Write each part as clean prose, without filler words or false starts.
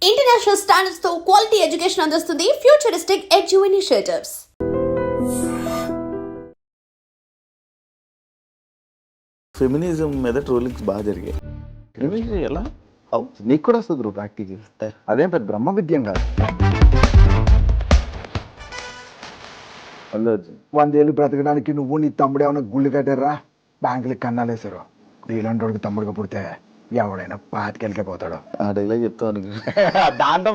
International standards తో quality education అందిస్తుంది futuristic edu initiatives. Feminism మీద ట్రోలింగ్స్ బాగా జరిగాయి. ఫెమినిజం ఎలా? నీకు కూడా వస్తుంది బ్రో ప్రాక్టీస్ చేస్తే. అదేం పెద్ద బ్రహ్మ విద్యం కాదు. 100 ఏళ్ళు బ్రతకడానికి నువ్వు నీ తమ్ముడు ఏమైనా గుళ్ళు కట్టారా, బ్యాంకులకి కన్నాలు వేసారు. ఇలాంటి వాడికి తమ్ముడుగా పుడితే ఎవడైనా పాతికెళ్ళిపోతాడు. ఆ డైలాగ్ చెప్తాను. దాంతో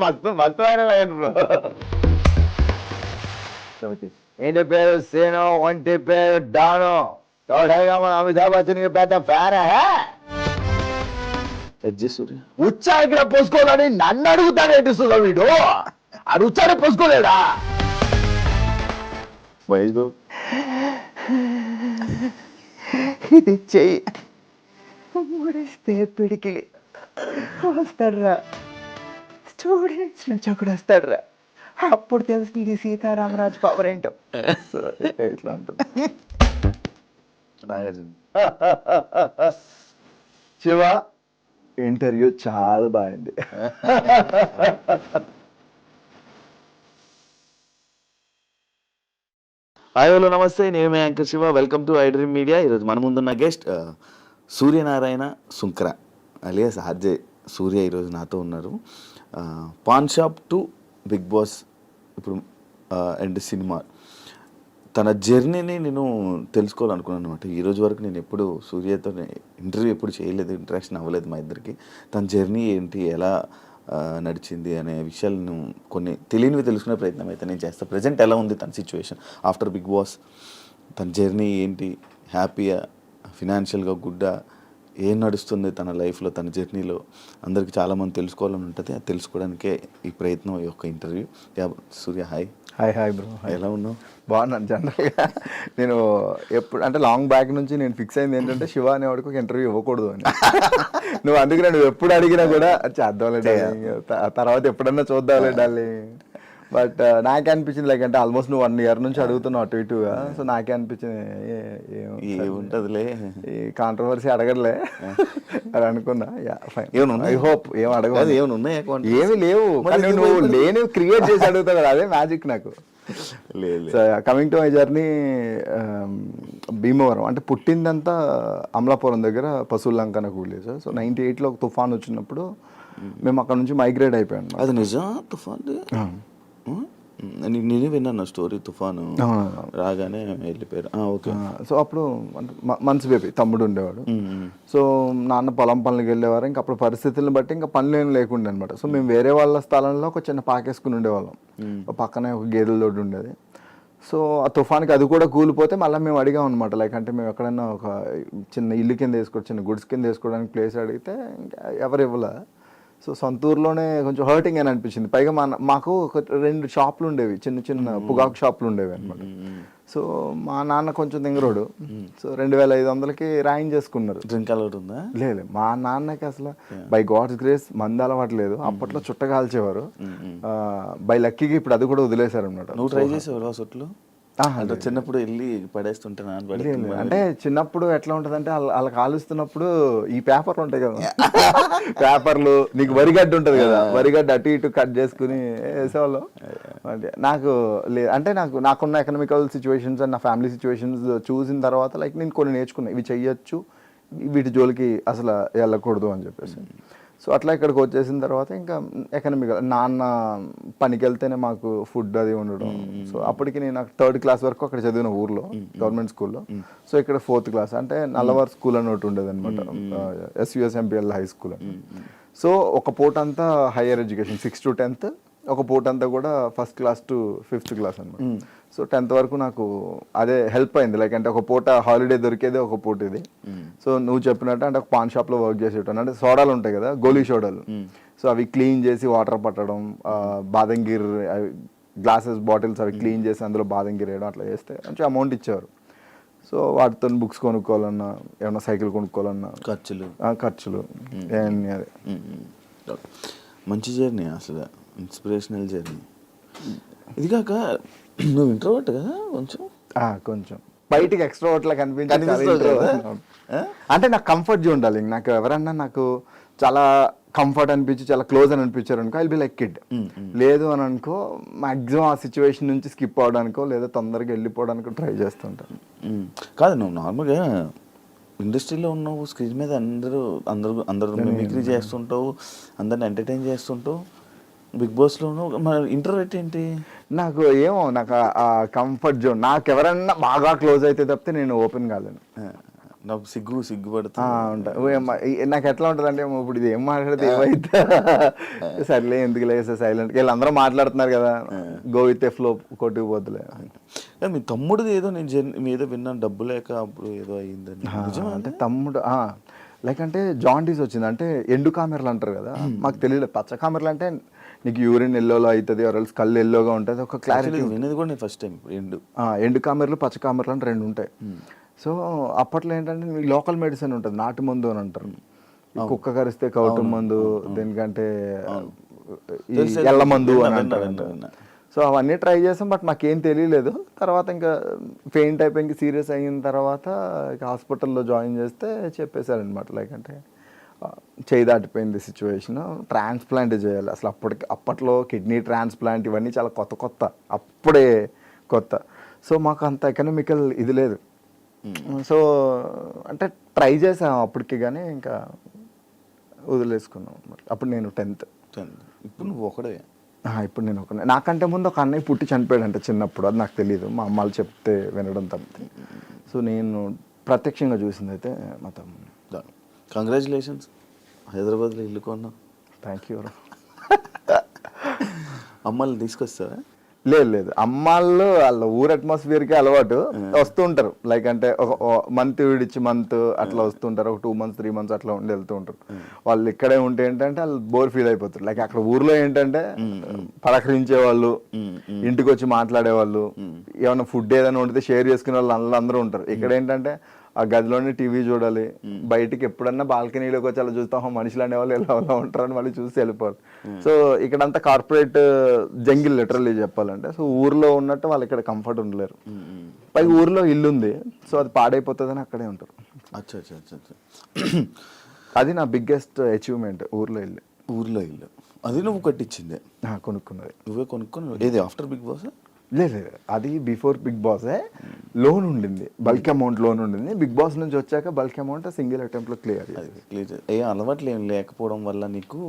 ఏంటి పేరు సేనో, ఒంటి పేరు డానో, తోడగా మన అమితాబ్ బచ్చన్ పెద్ద ఫ్యాన్. సూర్య ఉచ్చారికి పోసుకోవాలని నన్ను అడుగుతాడు ఏంటిస్తుందా వీడు? అది ఉచ్చారి పోసుకోలేడా? మహేష్ బాబు ఇది చెయ్యి ముడిస్తే పిడికి వస్తాడ్రా, స్టూడెంట్స్ నుంచి ఒకడు వస్తాడ్రా, అప్పుడు తెలుస్తుంది సీతారామరాజు పవర్ ఏంటో. ఇట్లా ఉంటుంది. శివ, ఇంటర్వ్యూ చాలా బాగుంది. హాయ్ హలో నమస్తే, నేను మీ anchor Siva. Welcome to I dream media. ఈరోజు మన ముందున్న guest Suryanarayana Sunkara alias RJ Surya ఈరోజు నాతో ఉన్నారు. Paan shop to Bigg Boss ఇప్పుడు అండ్ సినిమా, తన జర్నీని నేను తెలుసుకోవాలనుకున్నాను అనమాట. ఈరోజు వరకు నేను ఎప్పుడు సూర్యతో ఇంటర్వ్యూ ఎప్పుడు చేయలేదు, ఇంటరాక్షన్ అవ్వలేదు మా ఇద్దరికి. తన జర్నీ ఏంటి, ఎలా నడిచింది అనే విషయాలను కొన్ని తెలియనివి తెలుసుకునే ప్రయత్నం అయితే నేను చేస్తాను. ప్రజెంట్ ఎలా ఉంది తన సిచ్యువేషన్ ఆఫ్టర్ బిగ్ బాస్, తన జర్నీ ఏంటి, హ్యాపీయా, ఫినాన్షియల్గా గుడ్డా, ఏం నడుస్తుంది తన లైఫ్లో, తన జర్నీలో అందరికీ చాలామంది తెలుసుకోవాలని ఉంటుంది. అది తెలుసుకోవడానికే ఈ ప్రయత్నం, ఈ యొక్క ఇంటర్వ్యూ. సూర్య హాయ్. Hi bro. ఎలా ఉన్నావు? బాగున్నాను. జనరల్గా నేను ఎప్పుడు అంటే లాంగ్ బ్యాక్ నుంచి నేను ఫిక్స్ అయింది ఏంటంటే శివ అనేవాడికి ఒక ఇంటర్వ్యూ ఇవ్వకూడదు అని. నువ్వు అందుకనే నువ్వు ఎప్పుడు అడిగినా కూడా చేద్దాంలే డార్లింగ్, తర్వాత ఎప్పుడన్నా చూద్దాంలే డార్లింగ్. బట్ నాకే అనిపించింది లైక్ అంటే ఆల్మోస్ట్ నువ్వు 1 year నుంచి అడుగుతున్నావు అటు ఇటుగా. సో నాకే అనిపించింది ఏముంటుంది ఈ కాంట్రవర్సీ అడగలే అని అనుకున్నా. ఐ హోప్ ఏం అడగదు. ఏమి లేవు, నువ్వు లేని క్రియేట్ చేసి అడుగుతావు కదా, అదే మ్యాజిక్ నాకు. Coming to my journey, Bhimavaram అంటే పుట్టిందంతా అమలాపురం దగ్గర పశువులంక అనే విలేజ్. సో 98లో ఒక తుఫాన్ వచ్చినప్పుడు మేము అక్కడ నుంచి మైగ్రేట్ అయిపోయాం. అది నిజం? తుఫాన్ నేనే విన్నాను స్టోరీ, తుఫాను రాగానే వెళ్ళిపోయారు. ఓకే. సో అప్పుడు మంచి బేబీ తమ్ముడు ఉండేవాడు. సో నాన్న పొలం పనులకు వెళ్ళేవారు. ఇంకా అప్పుడు పరిస్థితులను బట్టి ఇంకా పనులు ఏం లేకుండా అనమాట. సో మేము వేరే వాళ్ళ స్థలంలో ఒక చిన్న పాకేసుకుని ఉండేవాళ్ళం. పక్కనే ఒక గేదెల దొడ్డు ఉండేది. సో ఆ తుఫాన్కి అది కూడా కూలిపోతే మళ్ళీ మేము అడిగాం అనమాట. లైక్ అంటే మేము ఎక్కడైనా ఒక చిన్న ఇల్లు కింద వేసుకోవడం, చిన్న గుడ్స్ కింద వేసుకోవడానికి ప్లేస్ అడిగితే ఇంకా ఎవరు ఇవ్వలే. సో సొంతూరులోనే కొంచెం హర్టింగ్ అని అనిపించింది. పైగా మాకు ఒక 2 షాపులు ఉండేవి, చిన్న చిన్న పొగాకు షాపులు ఉండేవి అనమాట. సో మా నాన్న కొంచెం దింగరోడు. సో 2500కి రాయించేసుకున్నారు. డ్రింక్ అలవాటు ఉందా? లేదు, మా నాన్నకి అసలు బై గాడ్స్ గ్రేస్ మందు అలవాటు లేదు. అప్పట్లో చుట్ట కాల్చేవారు. బై లక్కీకి ఇప్పుడు అది కూడా వదిలేశారు అనమాట. నువ్వు ట్రై చేసేవారు ఆ చుట్లు? అంటే చిన్నప్పుడు వెళ్ళి పడేస్తుంటే అంటే చిన్నప్పుడు ఎట్లా ఉంటుంది అంటే అలా కాలుస్తున్నప్పుడు ఈ పేపర్లు ఉంటాయి కదా, పేపర్లు, నీకు వరిగడ్డ ఉంటుంది కదా, వరిగడ్డ అటు ఇటు కట్ చేసుకుని వేసేవాళ్ళం. అంటే నాకు అంటే నాకున్న ఎకనామికల్ సిచ్యువేషన్స్ అండ్ నా ఫ్యామిలీ సిచ్యువేషన్స్ చూసిన తర్వాత లైక్ నేను కొన్ని నేర్చుకున్నాను, ఇవి చెయ్యొచ్చు, వీటి జోలికి అసలు వెళ్ళకూడదు అని చెప్పేసి. సో అట్లా ఇక్కడికి వచ్చేసిన తర్వాత ఇంకా ఎకనామికల్, నాన్న పనికి వెళ్తేనే మాకు ఫుడ్ అది ఉండడం. సో అప్పటికి నేను 3rd class వరకు అక్కడ చదివిన ఊర్లో గవర్నమెంట్ స్కూల్లో. సో ఇక్కడ 4th class అంటే నల్లవార్ స్కూల్ అని ఒకటి ఉండేది అనమాట, SUSMPL హై స్కూల్ అని. సో ఒక పూట అంతా హైయర్ ఎడ్యుకేషన్ 6 to 10th, ఒక పూట అంతా కూడా 1st class to 5th class అనమాట. సో 10th వరకు నాకు అదే హెల్ప్ అయింది. లైక్ అంటే ఒక పూట హాలిడే దొరికేది, ఒక పూట ఇది. సో నువ్వు చెప్పినట్టు అంటే ఒక పాన్ షాప్లో వర్క్ చేసేటాను. అంటే సోడాలు ఉంటాయి కదా, గోలీ సోడాలు. సో అవి క్లీన్ చేసి వాటర్ పట్టడం, బాదంగిర్ గ్లాసెస్ బాటిల్స్ అవి క్లీన్ చేసి అందులో బాదంగిర్ వేయడం, అట్లా చేస్తే మంచి అమౌంట్ ఇచ్చేవారు. సో వాటితో బుక్స్ కొనుక్కోవాలన్నా, ఏమన్నా సైకిల్ కొనుక్కోవాలన్నా ఖర్చులు అన్నీ. అదే మంచి జర్నీ, అసలు ఇన్స్పిరేషనల్ జర్నీ. ఇది కాక నువ్వు ఇంట్రోవర్ట్ కదా కొంచెం? కొంచెం బయటికి ఎక్స్ట్రోవర్ట్ లా కనిపించి చాలా introvert గా ఉంటాను. అంటే నాకు కంఫర్ట్ జోన్ ఉండాలి. నాకు ఎవరన్నా నాకు చాలా కంఫర్ట్ అనిపించి చాలా క్లోజ్ అని అనిపించారు అనుకో ఐల్ బి లైక్ కిడ్. లేదు అని అనుకో మాక్సిమం ఆ సిచ్యువేషన్ నుంచి స్కిప్ అవడానికో లేదా తొందరగా వెళ్ళిపోవడానికో ట్రై చేస్తుంటాను. కాదు నువ్వు నార్మల్గా ఇండస్ట్రీలో ఉన్నావు, స్క్రీన్ మీద అందరూ మిమిక్రీ చేస్తుంటావు, అందరిని ఎంటర్టైన్ చేస్తుంటావు. బిగ్ బాస్లో ఉన్నావు, మన ఇంటర్వ్యూట్ ఏంటి? నాకు ఏమో నాకు ఆ కంఫర్ట్ జోన్, నాకు ఎవరన్నా బాగా క్లోజ్ అయితే తప్పితే నేను ఓపెన్ కాలేను. నాకు సిగ్గుపడుతా ఉంటా. నాకు ఎట్లా ఉంటుంది అంటే ఇప్పుడు ఇది ఏం మాట్లాడితే ఏమైతే సర్లే ఎందుకు లేదు సైలెంట్, వీళ్ళందరూ మాట్లాడుతున్నారు కదా గో విత్ ఏ ఫ్లో కొట్టుకుపోతులే. మీ తమ్ముడిది ఏదో నేను ఏదో విన్నాను, డబ్బు లేక అప్పుడు ఏదో అయ్యిందని. అంటే తమ్ముడు లైక్ అంటే జాండీస్ వచ్చింది అంటే ఎండు కామెరలు అంటారు కదా, మాకు తెలియదు. పచ్చ కామెరలు అంటే నీకు యూరిన్ ఎల్లోలో అవుతుంది, ఎవరైనా కళ్ళు ఎల్లోగా ఉంటుంది, ఒక క్లారిటీ. వినేది కూడా నేను ఫస్ట్ టైం. ఎండు కామెరలు పచ్చ కామెరలు అంటే రెండు ఉంటాయి. సో అప్పట్లో ఏంటంటే మీకు లోకల్ మెడిసిన్ ఉంటుంది, నాటు మందు అని అంటారు. కుక్క కరిస్తే కౌటు మందు, దేనికంటే ఎల్ల మందు అని అంటారు. సో అవన్నీ ట్రై చేసాం, బట్ మాకేం తెలియలేదు. తర్వాత ఇంకా ఫెయింట్ అయిపోయి ఇంకా సీరియస్ అయిన తర్వాత హాస్పిటల్లో జాయిన్ చేస్తే చెప్పేశారనమాట లైక్ అంటే చేయి దాటిపోయింది సిచ్యువేషన్, ట్రాన్స్ప్లాంట్ చేయాలి. అసలు అప్పట్లో కిడ్నీ ట్రాన్స్ప్లాంట్ ఇవన్నీ చాలా కొత్త అప్పుడే కొత్త. సో మాకు అంత ఎకనామికల్ ఇది లేదు. సో అంటే ట్రై చేసాం అప్పటికి, కానీ ఇంకా వదిలేసుకున్నాం. అప్పుడు నేను 10th. ఇప్పుడు నువ్వు ఒకడే? ఇప్పుడు నేను ఒకనే. నాకంటే ముందు ఒక అన్నయ్య పుట్టి చనిపోయాడంటే చిన్నప్పుడు, అది నాకు తెలియదు, మా అమ్మాళ్ళు చెప్తే వినడం తప్పితే. సో నేను ప్రత్యక్షంగా చూసింది అయితే మా తమ్ముడు. కంగ్రాచులేషన్స్, హైదరాబాద్లో ఇల్లు కొన్నా. Thank you. అమ్మాయిలు తీసుకొస్తావా? లేదు, అమ్మాళ్ళు వాళ్ళ ఊరు అట్మాస్ఫియర్కి అలవాటు, వస్తూ ఉంటారు. లైక్ అంటే ఒక మంత్ విడిచి మంత్ అట్లా వస్తుంటారు, ఒక 2 months 3 months అట్లా ఉండి వెళ్తూ ఉంటారు. వాళ్ళు ఇక్కడే ఉంటే ఏంటంటే వాళ్ళు బోర్ ఫీల్ అయిపోతారు. లైక్ అక్కడ ఊర్లో ఏంటంటే పలకరించే వాళ్ళు, ఇంటికి వచ్చి మాట్లాడేవాళ్ళు, ఏమైనా ఫుడ్ ఏదైనా వండితే షేర్ చేసుకునే వాళ్ళు అందరూ ఉంటారు. ఇక్కడ ఏంటంటే ఆ గదిలోనే టీవీ చూడాలి, బయటికి ఎప్పుడన్నా బాల్కనీలోకి వచ్చి అలా చూస్తాం మనుషులు అనేవాళ్ళు ఎలా ఉంటారని మళ్ళీ చూసి వెళ్ళిపోవాలి. సో ఇక్కడంతా కార్పొరేట్ జంగిల్ లిటరల్లీ చెప్పాలంటే. సో ఊర్లో ఉన్నట్టు వాళ్ళు ఇక్కడ కంఫర్ట్ ఉండలేరు. పైగా ఊర్లో ఇల్లు ఉంది, సో అది పాడైపోతుందని అక్కడే ఉంటారు. అది నా బిగ్గెస్ట్ అచీవ్మెంట్, ఊర్లో ఇల్లు. అది నువ్వు కట్టించిందే? కొనుక్కున్నది. నువ్వే కొనుక్కున్నావు? ఏది ఆఫ్టర్ బిగ్ బాస్? లేదు, అది బిఫోర్ బిగ్ బాసే. లోన్ ఉండింది, బల్క్ అమౌంట్ లోన్ ఉండింది. బిగ్ బాస్ నుంచి వచ్చాక బల్క్ అమౌంట్ సింగిల్ అటెంప్ట్ లో క్లియర్. ఏ అలవాట్లు ఏం లేకపోవడం వల్ల నీకు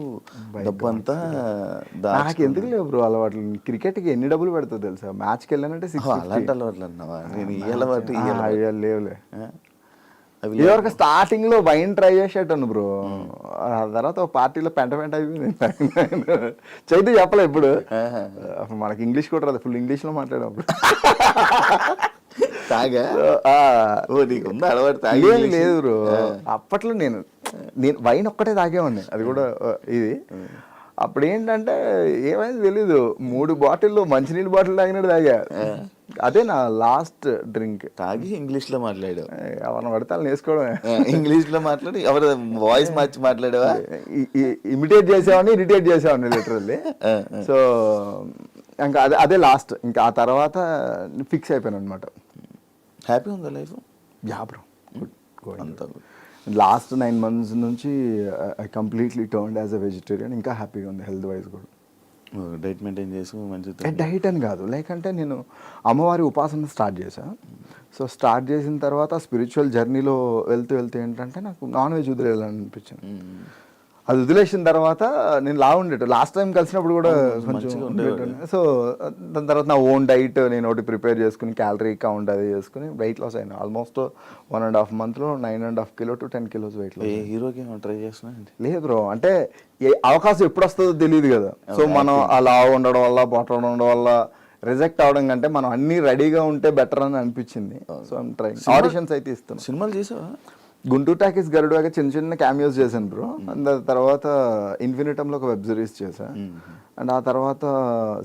డబ్బు అంతా? నాకు ఎందుకు లేవు బ్రో అలవాట్లు. క్రికెట్కి ఎన్ని డబ్బులు పెడతావు తెలుసా? మ్యాచ్కి వెళ్ళానంటే అలాంటి అలవాట్లు అన్నావా? నేను ఈ అలవాటు లేవులే. ఇదివరకు స్టార్టింగ్ లో వైన్ ట్రై చేసేటాను బ్రో, ఆ తర్వాత ఒక పార్టీలో పెంట అయిపోయింది. చైతు చెప్పలే ఇప్పుడు, మనకి ఇంగ్లీష్ కూడా రాదు, ఫుల్ ఇంగ్లీష్ లో మాట్లాడేప్పుడు. లేదు బ్రో, అప్పట్లో నేను వైన్ ఒక్కటే తాగేవాడిని, అది కూడా ఇది. అప్పుడు ఏంటంటే ఏమైంది తెలీదు, 3 బాటిల్లో మంచినీళ్ళు బాటిల్ తాగినట్టు తాగా. అదే నా లాస్ట్ డ్రింక్. తాగి ఇంగ్లీష్ లో మాట్లాడావు? ఎవరిని పడితే వాళ్ళని వేసుకోవడమే. ఇంగ్లీష్ లో మాట్లాడి ఎవరు వాయిస్ మార్చి మాట్లాడావా? ఇమిటేట్ చేసేవాడిని, ఇరిటేట్ చేసేవాడిని లిటరల్లీ. సో ఇంకా అదే లాస్ట్. ఇంకా ఆ తర్వాత ఫిక్స్ అయిపోయాను అనమాట. హ్యాపీ ఉందా లైఫ్? Yeah bro, good. అంతా లాస్ట్ 9 months నుంచి I completely turned as a vegetarian. ఇంకా హ్యాపీగా ఉంది, హెల్త్ వైజ్ కూడా. డైట్ మెయింటైన్ చేసి మంచిగా? డైట్ అని కాదు, లైక్ అంటే నేను అమ్మవారి ఉపాసన స్టార్ట్ చేశాను. సో స్టార్ట్ చేసిన తర్వాత స్పిరిచువల్ జర్నీలో వెళ్తూ ఏంటంటే నాకు నాన్ వెజ్ వదిలేయాలని అనిపించింది. అది వదిలేసిన తర్వాత నేను ఉండేట లాస్ట్ టైం కలిసినప్పుడు కూడా కొంచెం. సో దాని తర్వాత నా ఓన్ డైట్ నేను ఒకటి ప్రిపేర్ చేసుకుని క్యాలరీ కౌంట్ అది చేసుకుని వెయిట్ లాస్ అయినా. Almost 1.5 months 9.5 kilo to 10 kilos weight loss. హీరోకి ట్రై చేస్తున్నా? లేదు బ్రో, అంటే అవకాశం ఎప్పుడు వస్తుందో తెలియదు కదా. సో మనం అలా ఉండడం వల్ల పొట్ట ఉండడం వల్ల రిజెక్ట్ అవడం కంటే మనం అన్ని రెడీగా ఉంటే బెటర్ అని అనిపించింది. So I'm trying. ఆడిషన్స్ అయితే ఇస్తున్నాను. సినిమాలు చేసావా? గుంటూరు టాకీస్ గరుడుగా చిన్న క్యామియోస్ చేశాను బ్రో. అండ్ తర్వాత ఇన్ఫినిటంలో ఒక వెబ్ సిరీస్ చేశా. అండ్ ఆ తర్వాత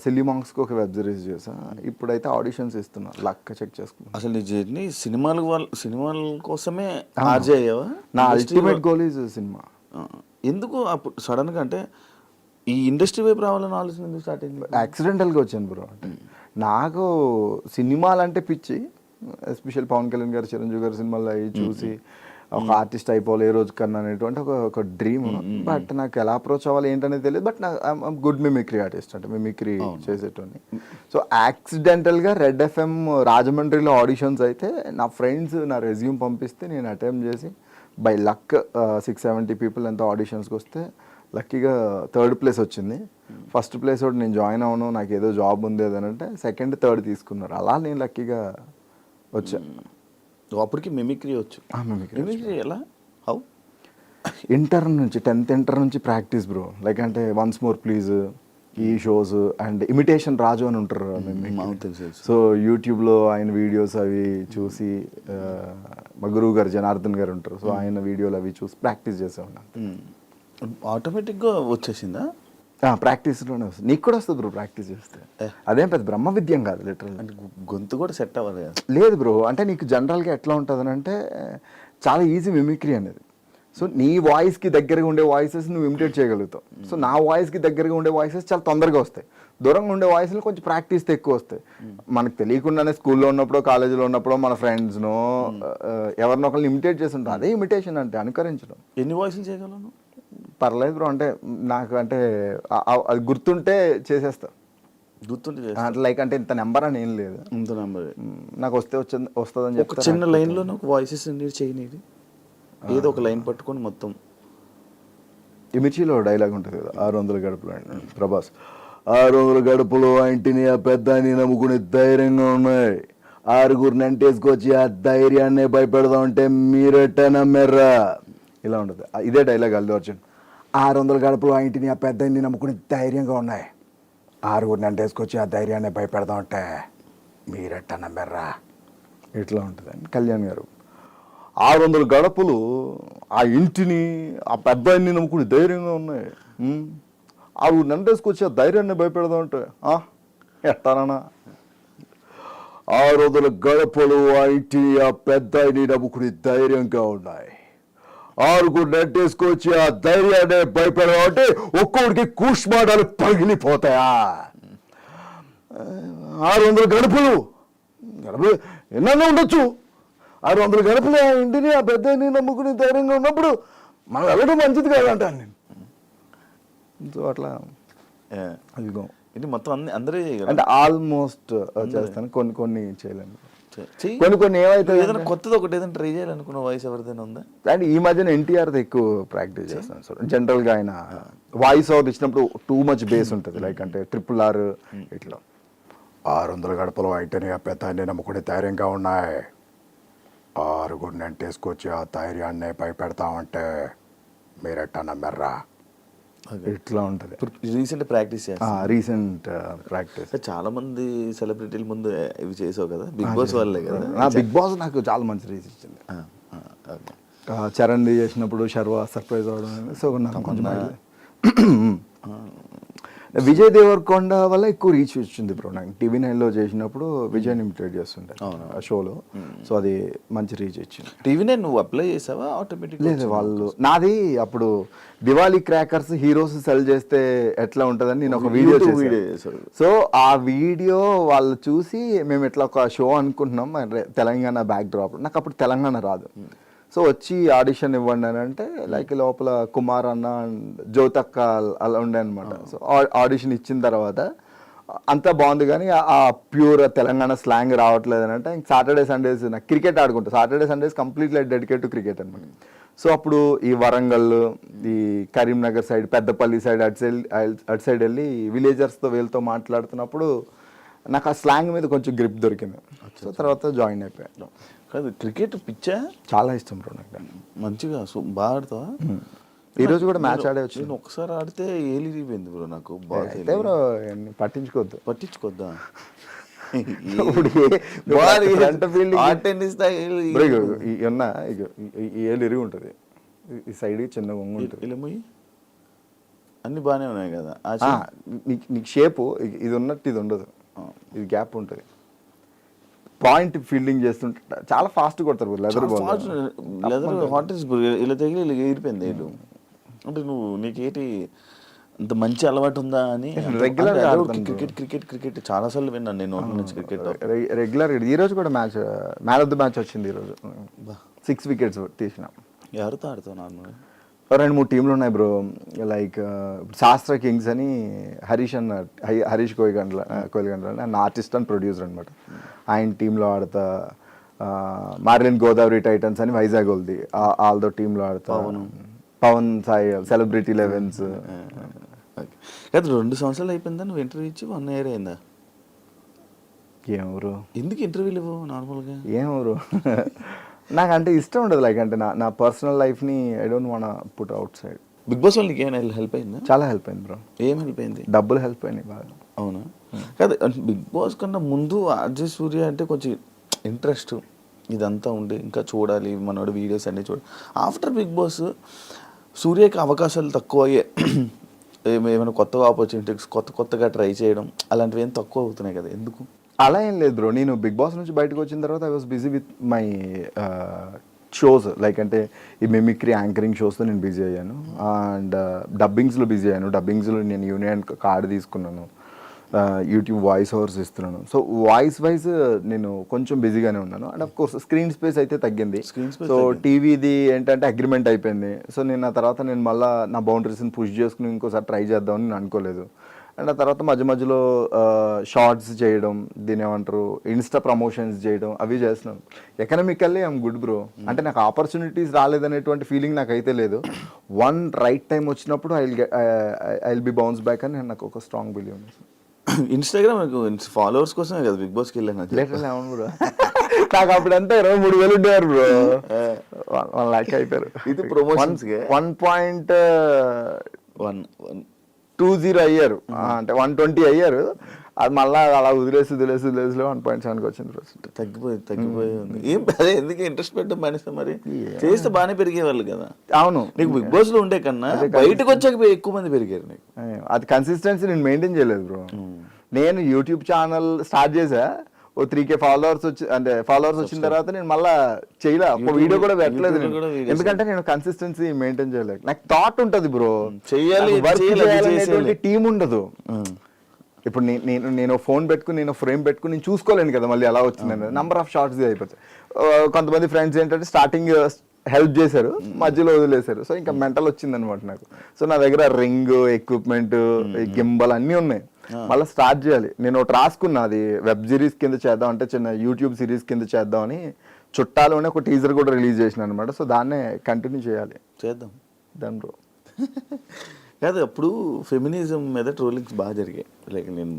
సిల్లీ మాంక్స్కి ఒక వెబ్ సిరీస్ చేశా. ఇప్పుడైతే ఆడిషన్స్ ఇస్తున్నా, లక్ చెక్ చేసుకున్నా. అసలు నీ జర్నీ సినిమాల కోసమే ఆర్జే అయ్యావా? నా అల్టిమేట్ గోల్ ఈజ్ సినిమా. ఎందుకు అప్పుడు సడన్గా అంటే ఈ ఇండస్ట్రీ వైపు రావాలని ఆలోచన ఎందుకు స్టార్ట్ అయింది? యాక్సిడెంటల్గా వచ్చాను బ్రో. నాకు సినిమాలు అంటే పిచ్చి, ఎస్పెషల్ పవన్ కళ్యాణ్ గారు చిరంజీవి గారి సినిమాలు అవి చూసి ఒక ఆర్టిస్ట్ అయిపోవాలి ఏ రోజు కన్నా అనేటువంటి ఒక డ్రీమ్. బట్ నాకు ఎలా అప్రోచ్ అవ్వాలి ఏంటనేది తెలియదు. బట్ నాకు గుడ్ మిమిక్రీ ఆర్టిస్ట్, అంటే మిమిక్రీ చేసేటోని. సో యాక్సిడెంటల్గా రెడ్ ఎఫ్ఎం రాజమండ్రిలో ఆడిషన్స్ అయితే నా ఫ్రెండ్స్ నా రెజ్యూమ్ పంపిస్తే నేను అటెంప్ట్ చేసి బై లక్ 670 పీపుల్ ఎంతో ఆడిషన్స్కి వస్తే లక్కీగా 3rd ప్లేస్ వచ్చింది. ఫస్ట్ ప్లేస్ ఒకటి నేను జాయిన్ అవ్వను, నాకు ఏదో జాబ్ ఉంది అదంటే 2nd 3rd తీసుకున్నారు. అలా నేను లక్కీగా వచ్చా. అప్పటికి మిమిక్రీ వచ్చు. మిమిక్రీ ఎలా హౌ? ఇంటర్ నుంచి 10th ఇంటర్ నుంచి ప్రాక్టీస్ బ్రో. లైక్ అంటే వన్స్ మోర్ ప్లీజ్ ఈ షోస్ అండ్ ఇమిటేషన్ రాజు అని ఉంటారు. సో యూట్యూబ్లో ఆయన వీడియోస్ అవి చూసి మా గురువు గారు జనార్దన్ గారు ఉంటారు. సో ఆయన వీడియోలు అవి చూసి ప్రాక్టీస్ చేసేవాడిని. ఆటోమేటిక్గా వచ్చేసిందా? ప్రాక్టీస్లోనే వస్తుంది. నీకు కూడా వస్తుంది బ్రో ప్రాక్టీస్ చేస్తే. అదేం పెద్ద బ్రహ్మ విద్యం కాదు లిటరల్. అంటే గొంతు కూడా సెట్ అవ్వాలి కదా? లేదు బ్రో, అంటే నీకు జనరల్గా ఎట్లా ఉంటుంది అంటే చాలా ఈజీ మిమిక్రీ అనేది. సో నీ వాయిస్కి దగ్గరగా ఉండే వాయిసెస్ నువ్వు ఇమిటేట్ చేయగలుగుతావు. సో నా వాయిస్కి దగ్గరగా ఉండే వాయిసెస్ చాలా తొందరగా వస్తాయి. దూరంగా ఉండే వాయిస్లు కొంచెం ప్రాక్టీస్తో ఎక్కువ వస్తాయి. మనకు తెలియకుండానే స్కూల్లో ఉన్నప్పుడు కాలేజీలో ఉన్నప్పుడు మన ఫ్రెండ్స్నో ఎవరినో ఒకరిని ఇమిటేట్ చేసి ఉంటాం. అదే ఇమిటేషన్ అంటే అనుకరించడం. ఎన్ని వాయిస్లు చేయగలను? పర్లేదు బ్రో, అంటే నాకు అంటే అది గుర్తుంటే చేసేస్తా. గుర్తుంటే అంటే లైక్ అంటే ఇంత నెంబర్ అని ఏం లేదు. ఇంత నెంబర్ నాకు వస్తుందని చెప్పి ఒక చిన్న లైన్లో నాకు వాయిసెస్ చేయనిది, ఏదో ఒక లైన్ పట్టుకొని మొత్తం. ఈ మిర్చిలో డైలాగ్ ఉంటుంది కదా, 600 గడుపులు అండి ప్రభాస్. 600 గడుపులు ఆ ఇంటిని ఆ పెద్దాన్ని నమ్ముకుని ధైర్యంగా ఉన్నాయి. 6గురిని అంటేసుకొచ్చి ఆ ధైర్యాన్ని భయపెడదాం అంటే మీరెట్ట నమ్మెర్రా. ఇలా ఉంటుంది. ఇదే డైలాగ్ అల్లు అర్జున్. 600 గడుపులు ఆ ఇంటిని ఆ పెద్దాన్ని నమ్ముకుని ధైర్యంగా ఉన్నాయి. 6గురిని అంటేసుకొచ్చి ఆ ధైర్యాన్ని భయపెడదాం అంటే మీరెట్ట నమ్మెర్రా. ఇట్లా ఉంటుంది. కళ్యాణ్ గారు 600 గడపలు ఆ ఇంటిని ఆ పెద్దాన్ని నమ్ముకుని ధైర్యంగా ఉన్నాయి. 6 నంటేసుకొచ్చి ఆ ధైర్యాన్ని భయపెడదాం అంటే ఎట్టానా. 600 గడపలు ఆ ఇంటిని ఆ పెద్దాన్ని నమ్ముకుని ధైర్యంగా ఉన్నాయి. 6 నెట్టేసుకొచ్చి ఆ ధైర్యాన్ని భయపెడదాం అంటే ఒక్కొక్కడికి కూష్మాడాలు పగిలిపోతాయా. 600 గడపలు ఎన్నో ఉండొచ్చు. 600 గడపలు ఆ ఇంటిని ఆ పెద్దని నమ్ముకుని ధైర్యంగా ఉన్నప్పుడు మనం వెళ్ళడం మంచిది కాదంటాను నేను. సో అట్లా అదిగో ఇది మొత్తం అందరూ అంటే ఆల్మోస్ట్ చేస్తాను. కొన్ని చేయలేను. కొన్ని ఏమైతే ఏదైనా కొత్తది ఒకటి ఏదైనా ట్రై చేయాలనుకున్న వాయిస్ ఎవరిదైనా ఉందా? అండ్ ఈ మధ్యన ఎన్టీఆర్ది ఎక్కువ ప్రాక్టీస్ చేస్తాను. సో జనరల్గా ఆయన వాయిస్ ఓవర్ ఇచ్చినప్పుడు టూ మచ్ బేస్ ఉంటుంది. లైక్ అంటే RRR ఇట్లా 600 గడపలు అయితేనే ఆ పెద్దాన్ని నమ్ముకునే ధైర్యంగా ఉన్నాయి. 6గురిని అంటేసుకొచ్చి ఆ ధైర్యాన్ని భయపెడతామంటే మీరెట్టా నమ్మెర్రా. ఇట్లా ఉంటుంది. Recent practice recent practice. చాలా మంది సెలబ్రిటీల ముందు ఇవి చేసావు కదా, బిగ్ బాస్ వాళ్ళే కదా. బిగ్ బాస్ నాకు చాలా మంచి రీచ్ ఇచ్చింది. చరణ్ చేసినప్పుడు శర్వా సర్ప్రైజ్ అవడం. సో నాకు కొంచెం విజయ్ దేవరకొండ వల్ల ఎక్కువ రీచ్ వచ్చింది బ్రో. నాకు TV9లో చేసినప్పుడు విజయ్ని ఇమిటేట్ చేస్తుండే ఆ షోలో. సో అది మంచి రీచ్ ఇచ్చింది. TV9 నువ్వు అప్లై చేసావా ఆటోమేటిక్? లేదు, వాళ్ళు నాది అప్పుడు దివాళీ క్రాకర్స్ హీరోస్ సెల్ చేస్తే ఎట్లా ఉంటుందని నేను ఒక వీడియో చేశాను. సో ఆ వీడియో వాళ్ళు చూసి మేము ఇట్లా ఒక షో అనుకుంటున్నాం తెలంగాణ బ్యాక్ డ్రాప్. నాకు అప్పుడు తెలంగాణ రాదు. సో వచ్చి ఆడిషన్ ఇవ్వండి అని అంటే లైక్ లోపల కుమార్ అన్న జ్యోతక్క అలా ఉండే అనమాట. సో ఆడిషన్ ఇచ్చిన తర్వాత అంతా బాగుంది కానీ ఆ ప్యూర్ తెలంగాణ స్లాంగ్ రావట్లేదు అని అంటే సాటర్డే సండేస్ నాకు క్రికెట్ ఆడుకుంటా. Saturday Sundays completely dedicate to cricket అనమాట. సో అప్పుడు ఈ వరంగల్, ఈ కరీంనగర్ సైడ్, పెద్దపల్లి సైడ్ అటు సైడ్ వెళ్ళి విలేజర్స్తో వీళ్ళతో మాట్లాడుతున్నప్పుడు నాకు ఆ స్లాంగ్ మీద కొంచెం గ్రిప్ దొరికింది. సో తర్వాత జాయిన్ అయిపోయాను. కాదు, క్రికెట్ పిచ్చా? చాలా ఇష్టం బ్రో నాకు. మంచిగా బాగా ఆడతావా? ఈరోజు కూడా మ్యాచ్ ఆడే వచ్చి నేను ఒకసారి ఆడితే ఏలిరిపోయింది బ్రో నాకు. బ్రో పట్టించుకోద్దా? ఏళ్ళు ఇరిగి ఉంటుంది, ఈ సైడ్ చిన్నగా ఉంటుంది. అన్ని బాగానే ఉన్నాయి కదా. నీకు షేపు ఇది ఉన్నట్టు ఇది ఉండదు, ఇది గ్యాప్ ఉంటుంది. పాయింట్ ఫీల్డింగ్ చేస్తుంటే చాలా ఫాస్ట్ కొడతారు. లెదర్ హాట్ ఇలా తగిలి ఇలా ఏరిపోయింది ఏళ్ళు. అంటే నీకేటి ఇంత మంచి అలవాటు ఉందా అని Regular గా ఆడతాను క్రికెట్ క్రికెట్ క్రికెట్ చాలాసార్లు విన్నాను నేను నోటి నుంచి క్రికెట్. రెగ్యులర్ ఈ రోజు కూడా మ్యాన్ ఆఫ్ ద మ్యాచ్ వచ్చింది ఈరోజు. 6 వికెట్స్ తీసిన. ఎవరితో ఆడుతావు నార్మల్? 2-3 టీంలు ఉన్నాయి బ్రో. లైక్ శాస్త్ర కింగ్స్ అని హరీష్ కోయిగండ్ల అని నా ఆర్టిస్ట్ అండ్ ప్రొడ్యూసర్ అనమాట. ఆయన టీంలో ఆడతా. మార్లిన్ గోదావరి టైటన్స్ అని వైజాగ్ వాళ్ళది వాళ్ళతో టీంలో ఆడతా. Pawan Sai celebrity 11s. కాదు 2 సంవత్సరాలు అయిపోయిందా నువ్వు ఇంటర్వ్యూ ఇచ్చి 1 year అయిందా? ఏమరు ఎందుకు ఇంటర్వ్యూలు ఇవ్వవు నార్మల్గా? ఏమరు నాకు అంటే ఇష్టం ఉండదు. లైక్ అంటే నా పర్సనల్ లైఫ్ని I don't want put outside. Big boss వాళ్ళు నీకు ఏమైనా హెల్ప్ అయిందా? చాలా హెల్ప్ అయింది బ్రో. ఏం హెల్ప్ అయింది? డబ్బులు హెల్ప్ అయినాయి బాగా. అవునా? కాదు బిగ్ బాస్ కన్నా ముందు అజయ్ సూర్య అంటే కొంచెం ఇంట్రెస్ట్ ఇదంతా ఉండి ఇంకా చూడాలి మనోడు వీడియోస్ అన్నీ చూడాలి. ఆఫ్టర్ బిగ్ బాస్ సూర్యకి అవకాశాలు తక్కువ అయ్యే ఏమైనా కొత్త ఆపర్చునిటీస్ కొత్తగా ట్రై చేయడం అలాంటివి ఏం తక్కువ అవుతున్నాయి కదా, ఎందుకు? అలా ఏం లేదు బ్రో. నేను బిగ్ బాస్ నుంచి బయటకు వచ్చిన తర్వాత I was busy with my shows. Like అంటే ఈ మిమిక్రీ యాంకరింగ్ షోస్తో నేను బిజీ అయ్యాను. అండ్ డబ్బింగ్స్లో బిజీ అయ్యాను. డబ్బింగ్స్లో నేను యూనియన్ కార్డు తీసుకున్నాను. యూట్యూబ్ వాయిస్ ఓవర్స్ ఇస్తున్నాను. సో వాయిస్ వైజ్ నేను కొంచెం బిజీగానే ఉన్నాను. And of course screen space అయితే తగ్గింది. సో టీవీది ఏంటంటే అగ్రిమెంట్ అయిపోయింది. సో నేను ఆ తర్వాత నేను మళ్ళీ నా బౌండరీస్ని పుష్ చేసుకుని ఇంకోసారి ట్రై చేద్దామని నేను అనుకోలేదు. అండ్ ఆ తర్వాత మధ్యలో షార్ట్స్ చేయడం, దీని ఏమంటారు ఇన్స్టా ప్రమోషన్స్ చేయడం అవి చేస్తున్నాను. Economically I'm good bro. అంటే నాకు ఆపర్చునిటీస్ రాలేదనేటువంటి ఫీలింగ్ నాకు అయితే లేదు. వన్ రైట్ టైం వచ్చినప్పుడు I will B bounce back అని నాకు ఒక స్ట్రాంగ్ బిలీవ్ ఉంది. ఇన్స్టాగ్రామ్ ఫాలోవర్స్ కోసమే కదా బిగ్ బాస్కి వెళ్ళాను. అవును బ్రో. నాకు అప్పుడంతా 23,000 ఉండేవారు బ్రో. 1 lakh అయిపోయారు. ఇది ప్రమోషన్స్ 1.20 అయ్యారు. అంటే 120 అయ్యారు. అది మళ్ళీ అలా వదిలేసి 1.7కి వచ్చింది రోజు. తగ్గిపోయి ఉంది. ఏం అదే ఎందుకు ఇంట్రెస్ట్ పెట్టడం మానేస్తా మరి? చేస్తే బాగానే పెరిగేవాళ్ళు కదా. అవును. నీకు బిగ్ బాస్ లో ఉండే కన్నా బయటకు వచ్చాక ఎక్కువ మంది పెరిగారు నీకు. అది కన్సిస్టెన్సీ నేను మెయింటైన్ చేయలేదు బ్రో. నేను యూట్యూబ్ ఛానల్ స్టార్ట్ చేసా. 3K ఫాలోవర్స్ వచ్చిన తర్వాత నేను మళ్ళీ చేయలే. ఒక వీడియో కూడా పెట్టలేదు నేను. ఎందుకంటే నేను కన్సిస్టెన్సీ మెయింటైన్ చేయలేదు. నాకు థాట్ ఉంటుంది బ్రో, చెయ్యాలి టీం ఉండదు. ఇప్పుడు నేను ఫోన్ పెట్టుకుని నేను ఫ్రేమ్ పెట్టుకుని నేను చూసుకోలేను కదా మళ్ళీ ఎలా వచ్చిందని. నెంబర్ ఆఫ్ షార్ట్స్ అయిపోతాయి. కొంతమంది ఫ్రెండ్స్ ఏంటంటే స్టార్టింగ్ హెల్ప్ చేశారు, మధ్యలో వదిలేశారు. సో ఇంకా మెంటల్ వచ్చింది అనమాట నాకు. సో నా దగ్గర రింగ్, ఎక్విప్మెంట్, గింబల్ అన్నీ ఉన్నాయి. మళ్ళీ స్టార్ట్ చేయాలి. నేను ఒకటి రాసుకున్నా, అది వెబ్ సిరీస్ కింద చేద్దాం, అంటే చిన్న యూట్యూబ్ సిరీస్ కింద చేద్దామని చుట్టాలోనే ఒక టీజర్ కూడా రిలీజ్ చేసిన అనమాట. సో దాన్నే కంటిన్యూ చేద్దాం దాని బ్రో. కాదు అప్పుడు ఫెమినిజం మీద ట్రోలింగ్స్ బాగా జరిగాయి. లైక్ నేను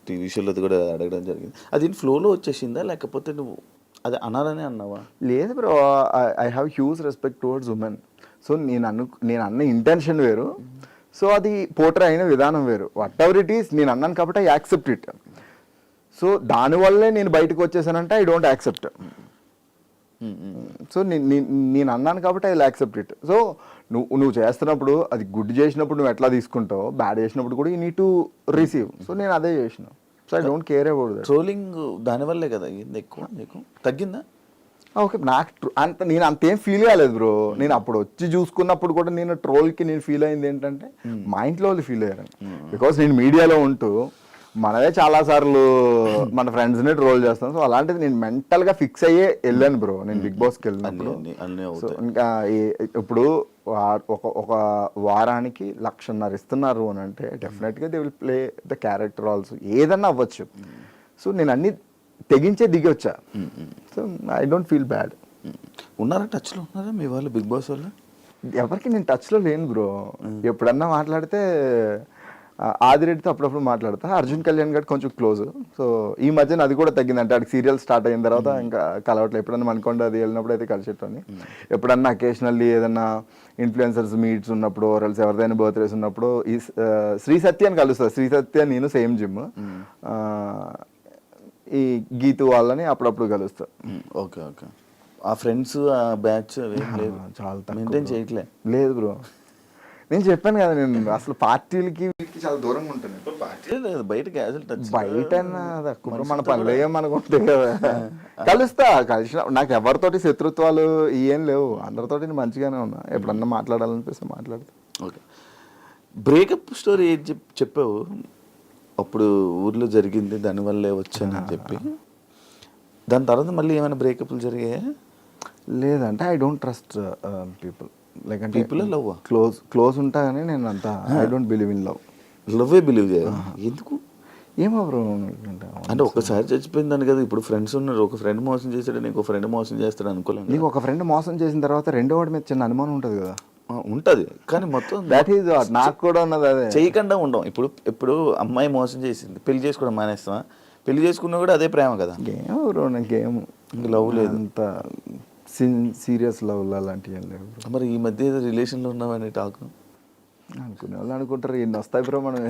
టీవీ షోలో కూడా అడగడం జరిగింది. అది ఫ్లోలో వచ్చేసిందా లేకపోతే నువ్వు అది అనాలని అన్నావా? లేదు bro, I have huge respect towards women. So నేను అన్న ఇంటెన్షన్ వేరు, సో అది పోర్ట్రే అయిన విధానం వేరు. వాట్ ఎవర్ ఇట్ ఈస్ నేను అన్నాను కాబట్టి ఐ యాక్సెప్ట్ ఇట్. సో దానివల్లే నేను బయటకు వచ్చేసానంటే ఐ డోంట్ యాక్సెప్ట్. సో నేను అన్నాను కాబట్టి I will accept it. So నువ్వు చేస్తున్నప్పుడు అది గుడ్ చేసినప్పుడు నువ్వు ఎట్లా తీసుకుంటావు, బ్యాడ్ చేసినప్పుడు కూడా you need to receive. So నేను అదే చేసిన. So I don't care about that. Trolling దానివల్లే కదా ఎక్కువ నీకు తగ్గిందా? ఓకే, నాకు నేను అంతేం ఫీల్ కాలేదు బ్రో. నేను అప్పుడు వచ్చి చూసుకున్నప్పుడు కూడా నేను ట్రోల్కి నేను ఫీల్ అయింది ఏంటంటే మా ఇంట్లో వాళ్ళు ఫీల్ అయ్యారు. బికాస్ నేను మీడియాలో ఉంటూ మనమే చాలా సార్లు మన ఫ్రెండ్స్నే ట్రోల్ చేస్తాం. సో అలాంటిది నేను మెంటల్గా ఫిక్స్ అయ్యే వెళ్ళాను బ్రో నేను బిగ్ బాస్కి వెళ్ళినప్పుడు. సో ఇంకా ఇప్పుడు ఒక వారానికి 1,50,000 ఇస్తున్నారు అని అంటే డెఫినెట్గా they will play the character also. ఏదన్నా అవ్వచ్చు. సో నేను అన్ని తెగించే దిగి వచ్చా. So I don't feel bad. ఉన్నారా టచ్లో ఉన్నారా మీ వాళ్ళు బిగ్ బాస్ వాళ్ళు? ఎవరికి నేను టచ్లో లేను బ్రో. ఎప్పుడన్నా మాట్లాడితే ఆదిరెడ్డితో అప్పుడప్పుడు మాట్లాడతా. అర్జున్ కళ్యాణ్ గారు కొంచెం క్లోజ్. సో ఈ మధ్యన అది కూడా తగ్గింది. అంటే ఆడికి సీరియల్ స్టార్ట్ అయిన తర్వాత ఇంకా కలవట్లేదు. ఎప్పుడన్నా మనకొండ అది వెళ్ళినప్పుడు అయితే కలిసేటోని. ఎప్పుడన్నా అకేషనల్లీ ఏదన్నా ఇన్ఫ్లుయెన్సర్స్ మీట్స్ ఉన్నప్పుడు ఎల్స్ ఎవరిదైనా బర్త్డేస్ ఉన్నప్పుడు ఈ శ్రీ సత్య అని కలుస్తా. శ్రీ సత్య నేను సేమ్ జిమ్. ఈ గీతు వాళ్ళని అప్పుడప్పుడు కలుస్తా. Okay okay. ఆ ఫ్రెండ్స్ ఆ బ్యాచ్ చాలా మెయింటైన్ చేయట్లే? లేదు బ్రో, నేను చెప్పాను కదా నేను అసలు పార్టీలకి చాలా దూరంగా ఉంటాను. పార్టీ లేదు బయట బయట మన పనులు ఏమనుకుంటే కదా కలిసిన. నాకు ఎవరితోటి శత్రుత్వాలు ఏం లేవు. అందరితోటి నేను మంచిగానే ఉన్నా. ఎప్పుడన్నా మాట్లాడాలనిపిస్తే మాట్లాడతా. ఓకే. బ్రేకప్ స్టోరీ ఏం చెప్పావు అప్పుడు ఊర్లో జరిగింది దానివల్లే వచ్చానని చెప్పి, దాని తర్వాత మళ్ళీ ఏమైనా బ్రేకప్లు జరిగాయా? లేదంటే I don't trust people, like అంటే పీపుల్ లవ్ క్లోజ్ ఉంటా కానీ నేను అంతా I don't believe in love. లవ్వే బిలీవ్ చేయ ఎందుకు? ఏమో బ్రో, అంటే ఒక్కసారి చచ్చిపోయిందని కదా. ఇప్పుడు ఫ్రెండ్స్ ఉన్నారు, ఒక ఫ్రెండ్ మోసం చేశాడు, నీకు ఒక ఫ్రెండ్ మోసం చేస్తాడు అనుకోలేము. నీకు ఒక ఫ్రెండ్ మోసం చేసిన తర్వాత రెండో వాడి మీద చిన్న అనుమానం ఉంటుంది కదా. ఉంటుంది కానీ మొత్తం దట్ ఈజ్ నాకు కూడా ఉన్నది అదే. చేయకుండా ఉండం. ఇప్పుడు అమ్మాయి మోసం చేసింది, పెళ్లి చేసుకోవడం మానేస్తావా? పెళ్లి చేసుకున్నా కూడా అదే ప్రేమ కదా. ఏమో బ్రో, నాకేమో లవ్ లేదు, అంత సీరియస్ లవ్ అలాంటివి ఏం లేవు. మరి ఈ మధ్య ఏదో రిలేషన్లో ఉన్నావని టాక్ అనుకునే వాళ్ళు అనుకుంటారు ఎన్ని వస్తాయి బ్రో మనం.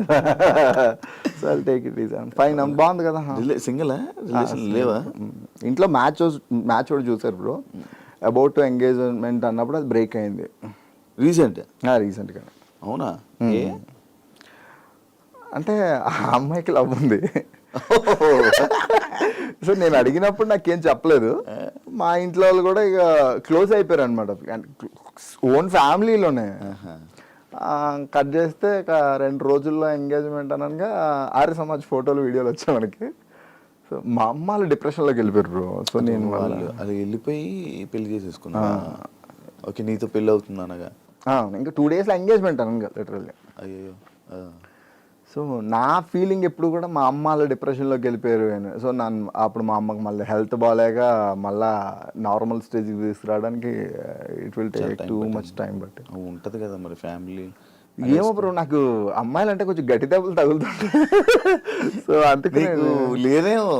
So take it is fine, బాగుంది కదా. సింగిలా? రిలేషన్ లేవా? ఇంట్లో మ్యాచ్ కూడా చూసారు బ్రో. అబౌట్ ఎంగేజ్మెంట్ అన్నప్పుడు అది బ్రేక్ అయింది రీసెంట్గా. అవునా? అంటే ఆ అమ్మాయికి లవ్ ఉంది. సో నేను అడిగినప్పుడు నాకేం చెప్పలేదు. మా ఇంట్లో వాళ్ళు కూడా ఇక క్లోజ్ అయిపోయారు అనమాట, ఓన్ ఫ్యామిలీలోనే. కట్ చేస్తే ఇక 2 రోజుల్లో ఎంగేజ్మెంట్ అనగా ఆర్య సమాజ్ ఫోటోలు వీడియోలు వచ్చాయి మనకి. సో మా అమ్మ వాళ్ళు డిప్రెషన్లోకి వెళ్ళిపోయారు బ్రో. సో నేను వాళ్ళు అది వెళ్ళిపోయి పెళ్లి చేసేసుకున్నా. ఓకే, నీతో పెళ్ళి అవుతుంది అనగా ఇంకా 2 days ఎంగేజ్మెంట్ అనగా లిటరల్లీ. అయ్యో. సో నా ఫీలింగ్ ఎప్పుడు కూడా మా అమ్మ వాళ్ళు డిప్రెషన్లోకి వెళ్ళిపోయారు అని. సో నన్ను అప్పుడు మా అమ్మకి మళ్ళీ హెల్త్ బాగాలేక మళ్ళీ నార్మల్ స్టేజ్కి తీసుకురావడానికి it will take too much time. But ఉంటుంది కదా మరి ఫ్యామిలీ. ఏమో బ్రో, నాకు అమ్మాయిలు అంటే కొంచెం గట్టి దెబ్బలు తగులుతుంటాయి. సో అందుకే లేదేమో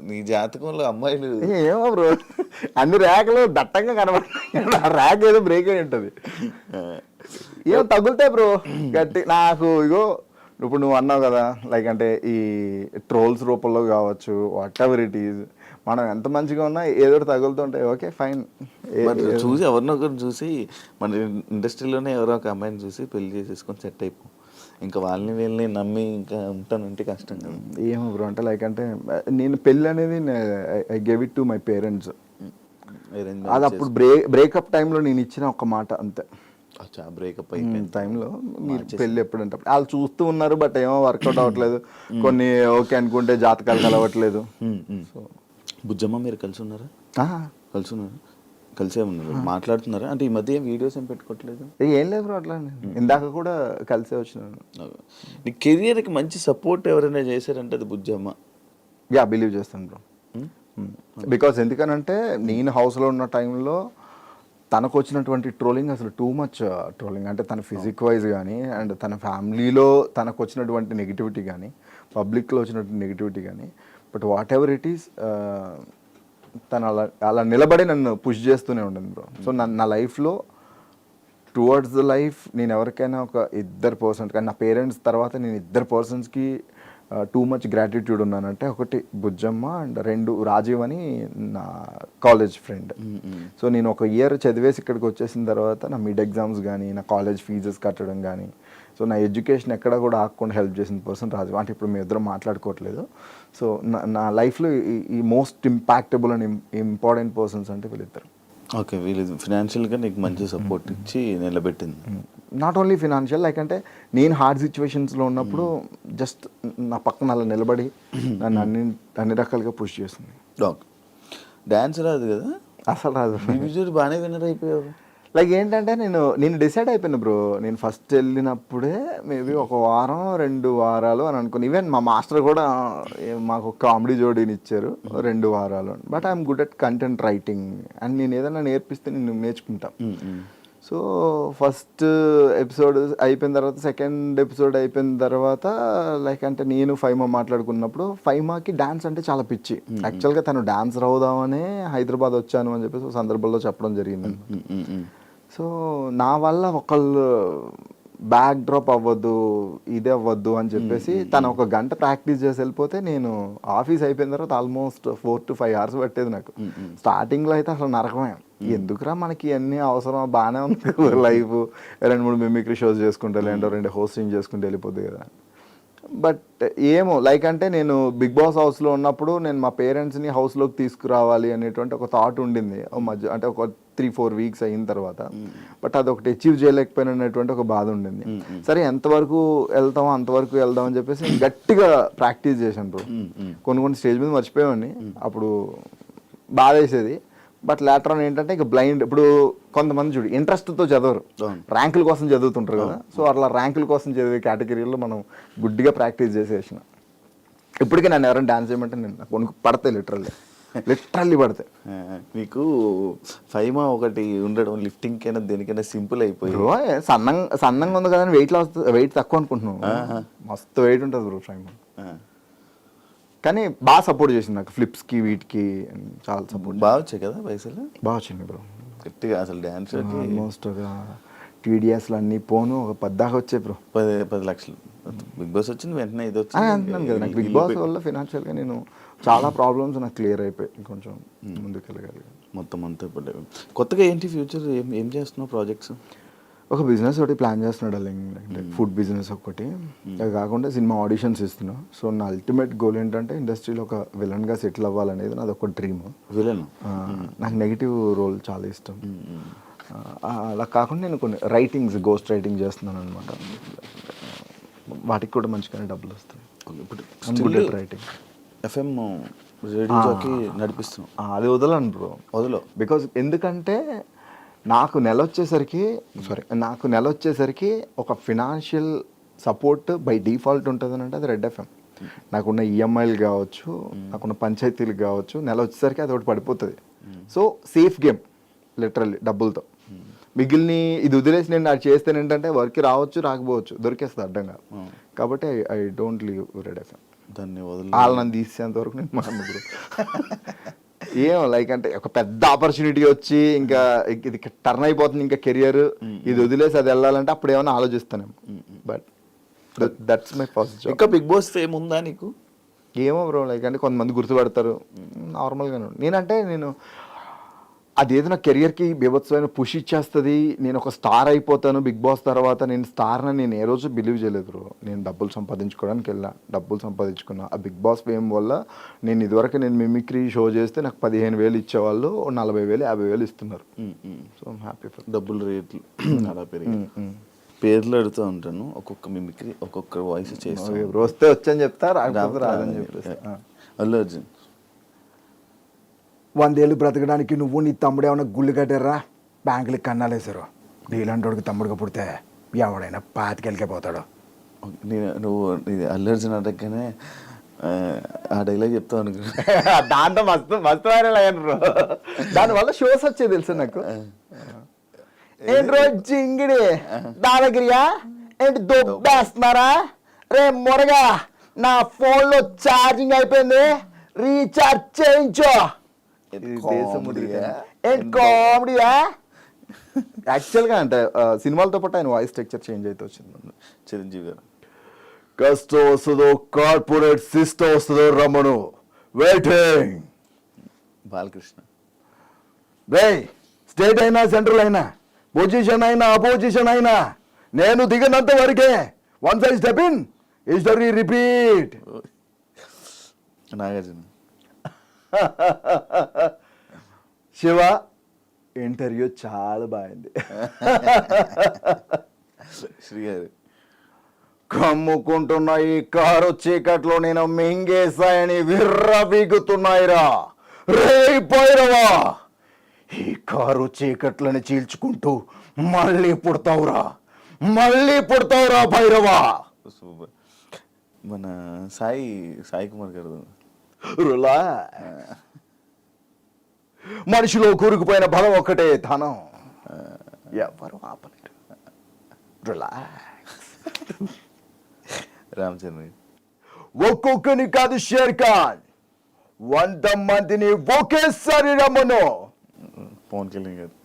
నీ జాతకంలో అమ్మాయిలు. ఏమో బ్రో, అన్ని ర్యాక్లు దట్టంగా కనబడతాయి, ర్యాక్ ఏదో బ్రేక్ అయి ఉంటుంది. ఏమో తగులుతాయి బ్రో గట్టి. నాకు ఇగో ఇప్పుడు నువ్వు అన్నావు కదా, లైక్ అంటే ఈ ట్రోల్స్ రూపంలో కావచ్చు, వాట్ ఎవర్ ఇట్ ఈజ్, మనం ఎంత మంచిగా ఉన్నా ఏదో తగులుతుంటాయి. ఓకే ఫైన్, చూసి ఎవరినొకరు చూసి మన ఇండస్ట్రీలోనే ఎవరో ఒక అమ్మాయిని చూసి పెళ్లి చేసేసుకొని సెట్ అయిపో. ఇంకా వాళ్ళని వీళ్ళని నమ్మి ఇంకా ఉంటానంటే కష్టం కదా. ఏమో బ్రో, అంటే లైక్ అంటే నేను పెళ్ళి అనేది I gave it to my parents. అది అప్పుడు బ్రేకప్ టైంలో నేను ఇచ్చిన ఒక మాట అంతే. బ్రేకప్ అయిపోయిన టైంలో మీరు పెళ్ళి ఎప్పుడంటే వాళ్ళు చూస్తూ ఉన్నారు, బట్ ఏమో వర్కౌట్ అవ్వట్లేదు. కొన్ని ఓకే అనుకుంటే జాతకాలు కలవట్లేదు. సో బుజ్జమ్మ మీరు కలిసి ఉన్నారా? కలిసే ఉన్నారు, మాట్లాడుతున్నారా? అంటే ఈ మధ్య వీడియోస్ ఏం పెట్టుకోవట్లేదు? ఏం లేదు బ్రో, అట్లా ఇందాక కూడా కలిసే వచ్చినాను. నీ కెరియర్కి మంచి సపోర్ట్ ఎవరైనా చేశారంటే అది బుజ్జమ్మ. బిలీవ్ చేస్తాను బ్రో. బికాస్ ఎందుకనంటే నేను హౌస్లో ఉన్న టైంలో తనకు వచ్చినటువంటి ట్రోలింగ్ అసలు టూ మచ్ ట్రోలింగ్. అంటే తన ఫిజిక్ వైజ్ కానీ అండ్ తన ఫ్యామిలీలో తనకు వచ్చినటువంటి నెగిటివిటీ కానీ, పబ్లిక్లో వచ్చినటువంటి నెగిటివిటీ కానీ, but what ever it is తను అలా నిలబడి నన్ను పుష్ చేస్తూనే ఉండింది బ్రో. సో నా లైఫ్లో టువర్డ్స్ ద లైఫ్ నేను ఎవరికైనా ఒక 2 పర్సన్స్, కానీ నా పేరెంట్స్ తర్వాత నేను 2 పర్సన్స్కి టూ మచ్ గ్రాటిట్యూడ్ ఉన్నానంటే, ఒకటి బుజ్జమ్మ అండ్ 2 రాజీవ్ అని నా కాలేజ్ ఫ్రెండ్. సో నేను ఒక ఇయర్ చదివేసి ఇక్కడికి వచ్చేసిన తర్వాత నా మిడ్ ఎగ్జామ్స్ కానీ, నా కాలేజ్ ఫీజెస్ కట్టడం కానీ, సో నా ఎడ్యుకేషన్ ఎక్కడ కూడా ఆగకుండా హెల్ప్ చేసిన పర్సన్ రాజీవ్. అంటే ఇప్పుడు మేము ఇద్దరం మాట్లాడుకోవట్లేదు. సో నా లైఫ్లో ఈ most impactable and important persons అంటే వీళ్ళిద్దరు. ఓకే, వీళ్ళు ఫినాన్షియల్గా నీకు మంచి సపోర్ట్ ఇచ్చి నిలబెట్టింది. నాట్ ఓన్లీ ఫినాన్షియల్, లైక్ అంటే నేను హార్డ్ సిచ్యువేషన్స్లో ఉన్నప్పుడు జస్ట్ నా పక్కన అలా నిలబడి నన్ను అన్ని రకాలుగా పుష్ చేస్తుంది. డాన్స్ రాదు కదా అసలు రాదు. బాగానే విన్నర్ అయిపోయావు. లైక్ ఏంటంటే నేను డిసైడ్ అయిపోయాను బ్రో. నేను ఫస్ట్ వెళ్ళినప్పుడే మేబీ 1 వారం 2 వారాలు అని అనుకుని, ఈవెన్ మా మాస్టర్ కూడా మాకు కామెడీ జోడీని ఇచ్చారు 2 వారాలు. But I'm good at content writing and నేను ఏదైనా నేర్పిస్తే నేను నేర్చుకుంటా. సో ఫస్ట్ ఎపిసోడ్ అయిపోయిన తర్వాత, సెకండ్ ఎపిసోడ్ అయిపోయిన తర్వాత, లైక్ అంటే నేను ఫైమా మాట్లాడుకున్నప్పుడు, ఫైమాకి డాన్స్ అంటే చాలా పిచ్చి. యాక్చువల్గా తను డాన్సర్ అవుదామనే హైదరాబాద్ వచ్చాను అని చెప్పేసి సందర్భంలో చెప్పడం జరిగింది. సో నా వల్ల ఒకళ్ళు బ్యాక్ డ్రాప్ అవ్వద్దు, ఇది అవ్వద్దు అని చెప్పేసి తను 1 గంట ప్రాక్టీస్ చేసి వెళ్ళిపోతే, నేను ఆఫీస్ అయిపోయిన తర్వాత ఆల్మోస్ట్ 4 to 5 hours పట్టేది నాకు. స్టార్టింగ్లో అయితే అసలు నరకమే. ఎందుకురా మనకి అన్నీ అవసరం, బాగానే ఉంది లైఫ్, 2-3 మిమిక్రీ షోస్ చేసుకుంటే, లేదంటే 2 హోస్టింగ్ చేసుకుంటే వెళ్ళిపోద్ది కదా. బట్ ఏమో లైక్ అంటే నేను బిగ్ బాస్ హౌస్లో ఉన్నప్పుడు నేను మా పేరెంట్స్ని హౌస్లోకి తీసుకురావాలి అనేటువంటి ఒక థాట్ ఉండింది మధ్య, అంటే ఒక 3-4 వీక్స్ అయిన తర్వాత. బట్ అది ఒకటి అచీవ్ చేయలేకపోయిన అనేటువంటి ఒక బాధ ఉండింది. సరే ఎంతవరకు వెళ్తామో అంతవరకు వెళ్దాం అని చెప్పేసి నేను గట్టిగా ప్రాక్టీస్ చేశాను బ్రో. కొన్ని స్టేజ్ మీద మర్చిపోయామని అప్పుడు బాధ వేసేది. బట్ లేటర్ ఆన్ ఏంటంటే ఇక బ్లైండ్, ఇప్పుడు కొంతమంది చూడు ఇంట్రెస్ట్తో చదవరు, ర్యాంకుల కోసం చదువుతుంటారు కదా. సో అట్లా ర్యాంకుల కోసం చదివే కేటగిరీలో మనం గుడ్డిగా ప్రాక్టీస్ చేసేసిన. ఇప్పటికీ నన్ను ఎవరైనా డాన్స్ చేయమంటే నేను కొనుక్కు పడతాయి, లిటరల్లీ పడతాయి. మీకు ఫైమా ఒకటి ఉండడం లిఫ్టింగ్ కైనా దేనికైనా సింపుల్ అయిపోయి బ్రో. సన్నంగా ఉంది కదా, వెయిట్ తక్కువ అనుకుంటున్నావు. మస్తు వెయిట్ ఉంటుంది బ్రో ఫైమా. కానీ బాగా సపోర్ట్ చేసింది నాకు ఫ్లిప్స్కి వీటికి చాలా సపోర్ట్. బాగా వచ్చాయి కదా పైసలు, బాగా వచ్చింది బ్రో. గట్టిగా అసలు డ్యాన్స్ ఆల్మోస్ట్ ఒక టీడీఎస్లు అన్నీ పోను ఒక 10 దాకా వచ్చాయి బ్రో. 10 లక్షలు. బిగ్ బాస్ వచ్చింది వెంటనే ఇది అంటున్నాను కదా, నాకు బిగ్ బాస్ వల్ల ఫినాన్షియల్గా నేను చాలా ప్రాబ్లమ్స్ నాకు క్లియర్ అయిపోయి కొంచెం ముందుకు వెళ్ళగలిగాను. మొత్తం అంతా ఇప్పుడు కొత్తగా ఏంటి ఫ్యూచర్ ఏం చేస్తున్నావు ప్రాజెక్ట్స్? ఒక బిజినెస్ ఒకటి ప్లాన్ చేస్తున్నాడు అంటే ఫుడ్ బిజినెస్ ఒకటి. అది కాకుండా సినిమా ఆడిషన్స్ ఇస్తున్నా. సో నా అల్టిమేట్ గోల్ ఏంటంటే ఇండస్ట్రీలో ఒక విలన్గా సెటిల్ అవ్వాలనేది నాది ఒక డ్రీమ్. విలన్ నాకు నెగిటివ్ రోల్ చాలా ఇష్టం. అలా కాకుండా నేను కొన్ని రైటింగ్స్, గోస్ట్ రైటింగ్ చేస్తున్నాను అనమాట. వాటికి కూడా మంచిగానే డబ్బులు వస్తాయి. ఇప్పుడు రైటింగ్ ఎఫ్ఎం రేడియో జాకీ నడిపిస్తున్నాం. అది వదలను బ్రో, వదలో. బికాజ్ ఎందుకంటే నాకు నెల వచ్చేసరికి ఒక ఫినాన్షియల్ సపోర్ట్ బై డిఫాల్ట్ ఉంటుంది అంటే అది రెడ్ ఎఫ్ఎం. నాకున్న ఈఎంఐలు కావచ్చు, నాకున్న పంచాయతీలు కావచ్చు, నెల వచ్చేసరికి అది ఒకటి పడిపోతుంది. సో సేఫ్ గేమ్ లిటరల్లీ డబ్బులతో. మిగిలిని ఇది వదిలేసి నేను అది చేస్తే ఏంటంటే వర్క్ రావచ్చు, రాకపోవచ్చు, దొరికేస్తుంది అడ్డంగా. కాబట్టి I don't leave red FM. ధన్యవాదాలు. వాళ్ళు నన్ను తీసేంత వరకు నేను మాట్లాడు. ఏం లైక్ అంటే ఒక పెద్ద ఆపర్చునిటీ వచ్చి ఇంకా ఇది టర్న్ అయిపోతుంది ఇంకా కెరియర్, ఇది వదిలేసి అది వెళ్ళాలంటే అప్పుడు ఏమైనా ఆలోచిస్తానేమో. But that's my first job. ఇంకా బిగ్ బాస్ ఫేమ్ ఉందా నీకు? ఏమో బ్రో, లైక్ అంటే కొంతమంది గుర్తుపడతారు నార్మల్గానే. నేను అదేదో నా కెరియర్కి బీభత్సమైన పుష్ ఇచ్చేస్తుంది, నేను ఒక స్టార్ అయిపోతాను బిగ్ బాస్ తర్వాత. నేను స్టార్ని నేను ఏ రోజు బిలీవ్ చేయలేదు బ్రో. నేను డబ్బులు సంపాదించుకోవడానికి డబ్బులు సంపాదించుకున్నా. ఆ బిగ్ బాస్ ఫేమ్ వల్ల నేను ఇదివరకు నేను మిమిక్రీ షో చేస్తే నాకు 15,000 ఇచ్చేవాళ్ళు, 40,000, 50,000 ఇస్తున్నారు. సో ఐమ్ హ్యాపీ ఫర్ డబ్బులు రేట్లు అలా పెరిగి. పేర్లు అడుగుతూ ఉంటాను, ఒక్కొక్క మిమిక్రీ ఒక్కొక్క వాయిస్ చేస్తాను. వస్తే వచ్చని చెప్తా, రాకపోతే రాదని చెప్పేసి. అల్లు అర్జున్ 100 ఏళ్ళు బ్రతకడానికి నువ్వు నీ తమ్ముడు ఏమైనా గుళ్ళు కట్టారా, బ్యాంకులకి కన్నాలేసారు. నీలాంటి తమ్ముడుగా పుడితే ఎవడైనా 25 పోతాడు. నువ్వు అల్లు అర్జున్ అడగగానే ఆ డైలాగ్ చెప్తావు అనుకో. దాంతో మస్తు వైరల్ అయ్యారు. దానివల్ల షోస్ వచ్చేది తెలుసు నాకు. ఏంటి రోజు జింగిడి దాదాగిరియా ఏంటి దొబ్బేస్తున్నారా రే మొరగా, నా ఫోన్లో ఛార్జింగ్ అయిపోయింది, రీఛార్జ్ చేయించో. కామెడీయా యాక్చువల్గా అంటే సినిమాలతో పాటు ఆయన వాయిస్ స్ట్రక్చర్ చేంజ్ అయితే వచ్చింది. చిరంజీవి గారు కష్టం వస్తుందో కార్పొరేట్ సిస్టమ్ వస్తుందో రమ్మను వెయిటింగ్. బాలకృష్ణ స్టేట్ అయినా సెంట్రల్ అయినా పొజిషన్ అయినా అపోజిషన్ అయినా నేను దిగినంత వరకే. Once I step in history repeat. Nagarjuna Shiva interview చాలా బాగుంది. శ్రీగారు కమ్ముకుంటున్న ఈ కారు చీకట్లో నేను మింగేశాయని విర్రవీగుతున్నాయిరా రే పైరవా. ఈ కారు చీకట్లని చీల్చుకుంటూ మళ్ళీ పుడతావురా భైరవా. సూపర్. మన సాయి కుమార్ గారు రులా మనిషిలో కూరుకుపోయిన బలం ఒక్కటే ధనం, ఎవరు ఆపలేరు. రిలాక్స్. రామచంద్ర ఒక్కొక్కని కాదు షేర్ ఖాన్, 100 మందిని ఒకేసారి రమ్మను. పవన్ కళ్యాణ్ గారు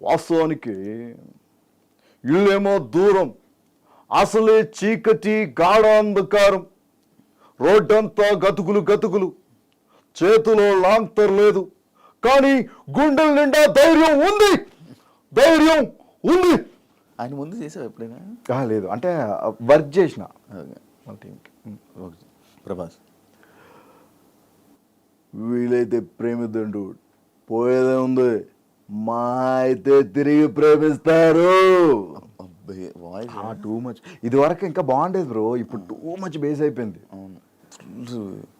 వాస్తవానికి ఇల్లేమో దూరం, అసలే చీకటి గాఢ అంధకారం, రోడ్డంతా గతుకులు, చేతిలో లాంతర్ లేదు, కానీ గుండెల నిండా ధైర్యం ఉంది. ఆయన ముందు చేసావు ఎప్పుడైనా? లేదు, అంటే వర్క్ చేసిన మన టీంకి. ఓకే. ప్రభాస్. వీలైతే ప్రేమిద్దండు, పోయేదే ఉంది, మా అయితే తిరిగి ప్రేమిస్తారు. అబ్బాయి వాయిస్ టూ మచ్. ఇది వరకు ఇంకా బాగుండేది బ్రో, ఇప్పుడు టూ మచ్ బేస్ అయిపోయింది. అవును.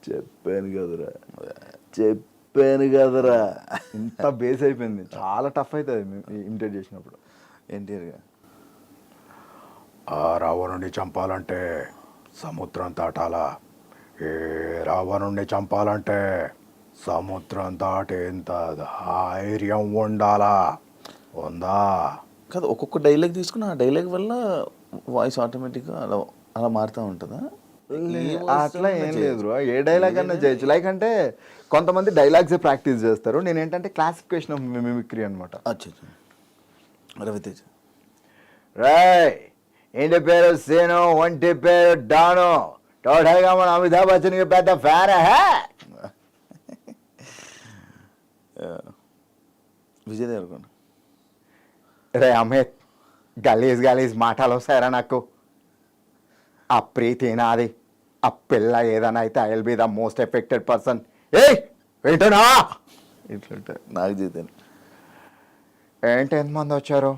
చెప్పాను కదరా ఇంత బేస్ అయిపోయింది, చాలా టఫ్ అవుతుంది ఇమిటేట్ చేసినప్పుడు. ఎన్టీఆర్గా ఆ రావణుడిని చంపాలంటే సముద్రం దాటాలా, ఏ రావణుడిని చంపాలంటే సముద్రం దాటేంత ధైర్యం ఉండాలా, ఉందా? కాదు, ఒక్కొక్క డైలాగ్ తీసుకుని ఆ డైలాగ్ వల్ల వాయిస్ ఆటోమేటిక్గా అలా అలా మారుతూ ఉంటుందా? అట్లా ఏం లేదు బ్రో, ఏ డైలాగ్ అన్నా చేయొచ్చు. లైక్ అంటే కొంతమంది డైలాగ్స్ ప్రాక్టీస్ చేస్తారు, నేను ఏంటంటే క్లాసిఫికేషన్ ఆఫ్ మిమిక్రీ అనమాట. అచ్చా. రవితేజ. రాయ్ ఇంటి పేరు సేను, ఒంటి పేరు డాను, టోటల్గా మన అమితాబ్ బచ్చన్కి పెద్ద ఫ్యాన్. విజయ్ దేవరకొండ. రే అమిత్, గలీజ్ మాటలు వస్తాయరా నాకు. ఆ ప్రీతి నాది, ఆ పిల్ల ఏదైనా అయితే I will be the most affected person. ఏంటనా ఇట్లుంటాయి. నాకు జీతాను. ఏంటి ఎంతమంది వచ్చారు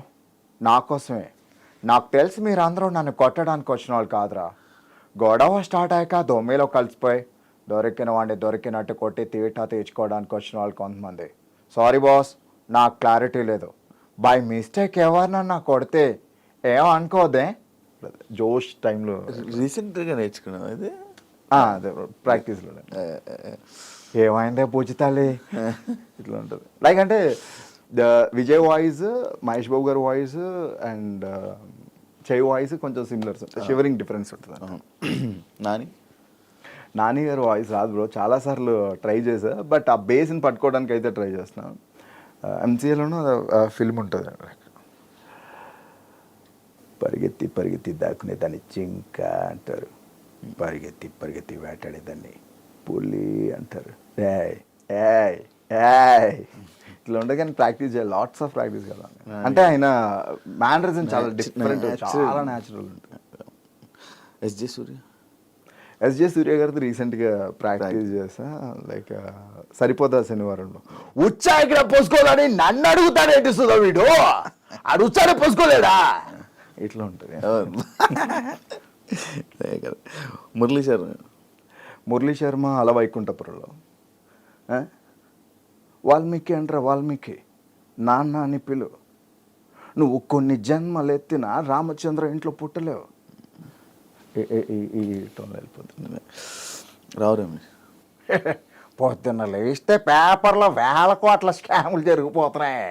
నా కోసమే? నాకు తెలిసి మీరు అందరూ నన్ను కొట్టడానికి వచ్చిన వాళ్ళు కాదురా. గొడవ స్టార్ట్ అయ్యాక దొమ్మిలో కలిసిపోయి దొరికిన వాడిని దొరికినట్టు కొట్టి తీటా తీర్చుకోవడానికి వచ్చిన వాళ్ళు కొంతమంది. సారీ బాస్, నాకు క్లారిటీ లేదు. బై మిస్టేక్ ఎవరినన్నా కొడితే ఏమనుకోదే. జోష్ టైంలో రీసెంట్గా నేర్చుకున్నాం అది. అదే ప్రాక్టీస్లో ఏమైందే పూజితాలి ఇట్లా ఉంటుంది. లైక్ అంటే విజయ్ వాయిస్, మహేష్ బాబు గారి వాయిస్ అండ్ చెయ్యి వాయిస్ కొంచెం సిమిలర్స్ ఉంటాయి, షివరింగ్ డిఫరెన్స్ ఉంటుంది. నాని గారి వాయిస్ రాదు బ్రో, చాలాసార్లు ట్రై చేసా, బట్ ఆ బేస్ని పట్టుకోవడానికి అయితే ట్రై చేస్తున్నాను. ఎంసీఏలోనూ ఫిల్మ్ ఉంటుంది, పరిగెత్తి దాక్కునే దాన్ని జింక అంటారు, పరిగెత్తి వేటాడేదాన్ని పులి అంటారు. ఇట్లా ఉండే కానీ ప్రాక్టీస్ చేయాలి, లాట్స్ ఆఫ్ ప్రాక్టీస్ కదా. అంటే ఆయన మేనరిజం చాలా డిఫరెంట్, చాలా న్యాచురల్ ఉంటుంది. ఎస్జే సూర్య గారితో రీసెంట్గా ప్రాక్టీస్ చేసా. లైక్ సరిపోతా శనివారంలో ఉచ్చాయికి పోసుకోవాలని నన్ను అడుగుతాడు, ఏంటి సుధా వీడు ఆడు ఉచ్చారే పోసుకోలేడా, ఇట్లా ఉంటుంది. మురళీ శర్మ అలా వైకుంఠపురంలో వాల్మీకి అంటారా, వాల్మీకి నాన్న అని పిలు, నువ్వు కొన్ని జన్మలు ఎత్తిన రామచంద్ర ఇంట్లో పుట్టలేవు. ఈ టోన్ వెళ్ళిపోతుంది. రావు రమేష్. పొద్దున్న లేస్తే పేపర్లో వేల కోట్ల స్కాములు జరిగిపోతున్నాయి,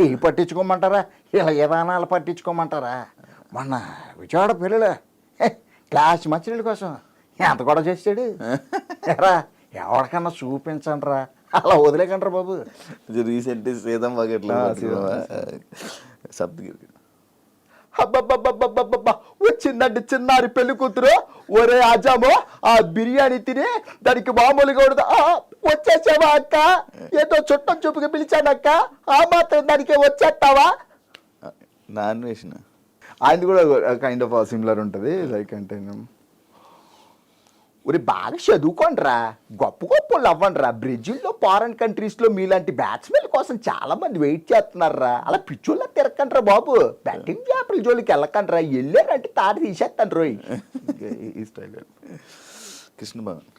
ఇవి పట్టించుకోమంటారా, ఇలా విధానాలు పట్టించుకోమంటారా? మొన్న విజయవాడ పెళ్ళిలో క్లాస్ మంచినీళ్ళ కోసం ఎంత కూడా చేసాడు రా, ఎవరికన్నా చూపించండి రా, అలా వదిలేకంటారా బాబు. రీసెంట్ సీతం సప్తగిరి. అబ్బబ్బబ్బబ్బబ్బబ్బా, వచ్చిందండి చిన్నారి పెళ్లి కూతురు, ఒరే ఆజామో ఆ బిర్యానీ తిని దానికి మామూలుగా ఉండదు. వచ్చేసావా అక్క, ఏదో చుట్టం చూపుగా పిలిచానక్క, ఆ మాత్రం దానికి వచ్చేస్తావా? నాన్ వేసిన ఆయనది కూడా కైండ్ ఆఫ్ సిమిలర్ ఉంటుంది. లైక్ అంటే ఒరే బాగా చదువుకోండిరా, గొప్ప వాళ్ళు అవ్వండిరా, బ్రెజిల్లో ఫారెన్ కంట్రీస్లో మీలాంటి బ్యాట్స్మెన్ కోసం చాలా మంది వెయిట్ చేస్తున్నారా, అలా పిచ్చోళ్ళ తిరగకండ్రా బాబు, బ్యాటింగ్ చేపల జోలికి వెళ్ళకండ్రా, వెళ్ళారంటే తాడు తీసేస్తాను రోయ్. ఈ స్టైల్. కృష్ణ భవన్.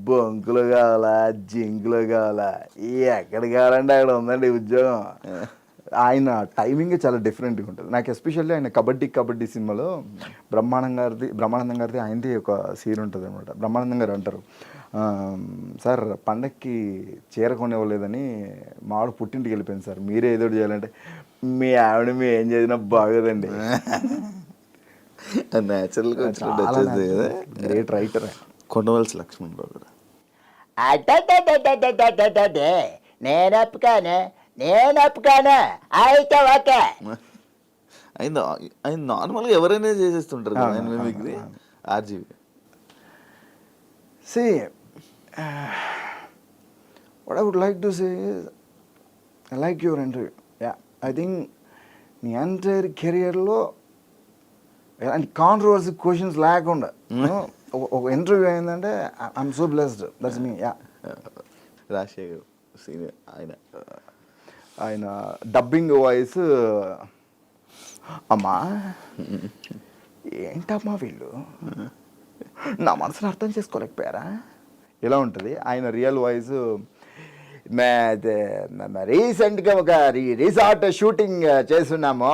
బొంకులు కావాలా, జింకులు కావాలా, ఎక్కడ కావాలంటే అక్కడ ఉందండి ఉద్యోగం. ఆయన టైమింగ్ చాలా డిఫరెంట్గా ఉంటుంది. నాకు ఎస్పెషల్లీ ఆయన కబడ్డీ సినిమాలో బ్రహ్మానందం గారిది ఆయనది ఒక సీన్ ఉంటుంది అనమాట. బ్రహ్మానందం గారు అంటారు, సార్ పండక్కి చీర కొనివ్వలేదని మావాడు పుట్టింటికి వెళ్ళిపోయింది సార్, మీరే ఏదో చేయాలంటే, మీ ఆవిడ మీ ఏం చేసినా బాగోదండి. న్యాచురల్గా గ్రేట్ రైటర్. కొండవలసి లక్ష్మణ్ రావు గారు. నేను ఒప్పుకాను అయితే ఓకే. ఆయన నార్మల్గా ఎవరైనా చేసేస్తుంటారు కదా ఆయన mimicry. RGV. See, what I would like to say is, I like your interview. Yeah, I think నీ ఎంటైర్ కెరియర్లో అండ్ కాంట్రవర్సీ క్వశ్చన్స్ లేకుండా ఒక ఇంటర్వ్యూ అయిందంటే I'm so blessed that's me. Yeah, Rajasekhar senior ఆయన డబ్బింగ్ వాయిస్ అమ్మా ఏంటమ్మా వీళ్ళు నా మనసును అర్థం చేసుకోలేకపోయారా ఇలా ఉంటుంది. ఆయన రియల్ వాయిస్ రీసెంట్గా ఒక రిసార్ట్ షూటింగ్ చేస్తున్నాము,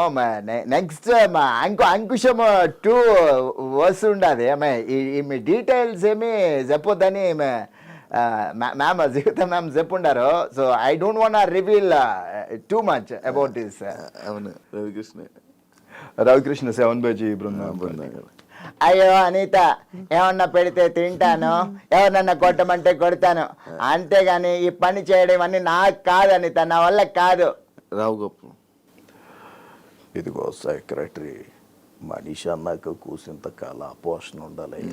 నెక్స్ట్ మా అంకుశం 2 వస్తుండదు, మీ డీటెయిల్స్ ఏమి చెప్పొద్దని మ్యామ్ జీవిత మ్యామ్ చెప్పుండారు. So I don't want reveal too much about this. అవును, రవికృష్ణ 7 బృందం. అయ్యో అనిత, ఏమన్నా పెడితే తింటాను, ఎవరినన్నా కొట్టమంటే కొడతాను, అంతేగాని ఈ పని చేయడం అన్ని నాకు కాదు అనిత, నా వల్ల కాదు. రావు గొప్ప ఇదిగో సెక్రటరీ, మనిషి అన్నాక కూసింత కాల పోషణ ఉండాలి,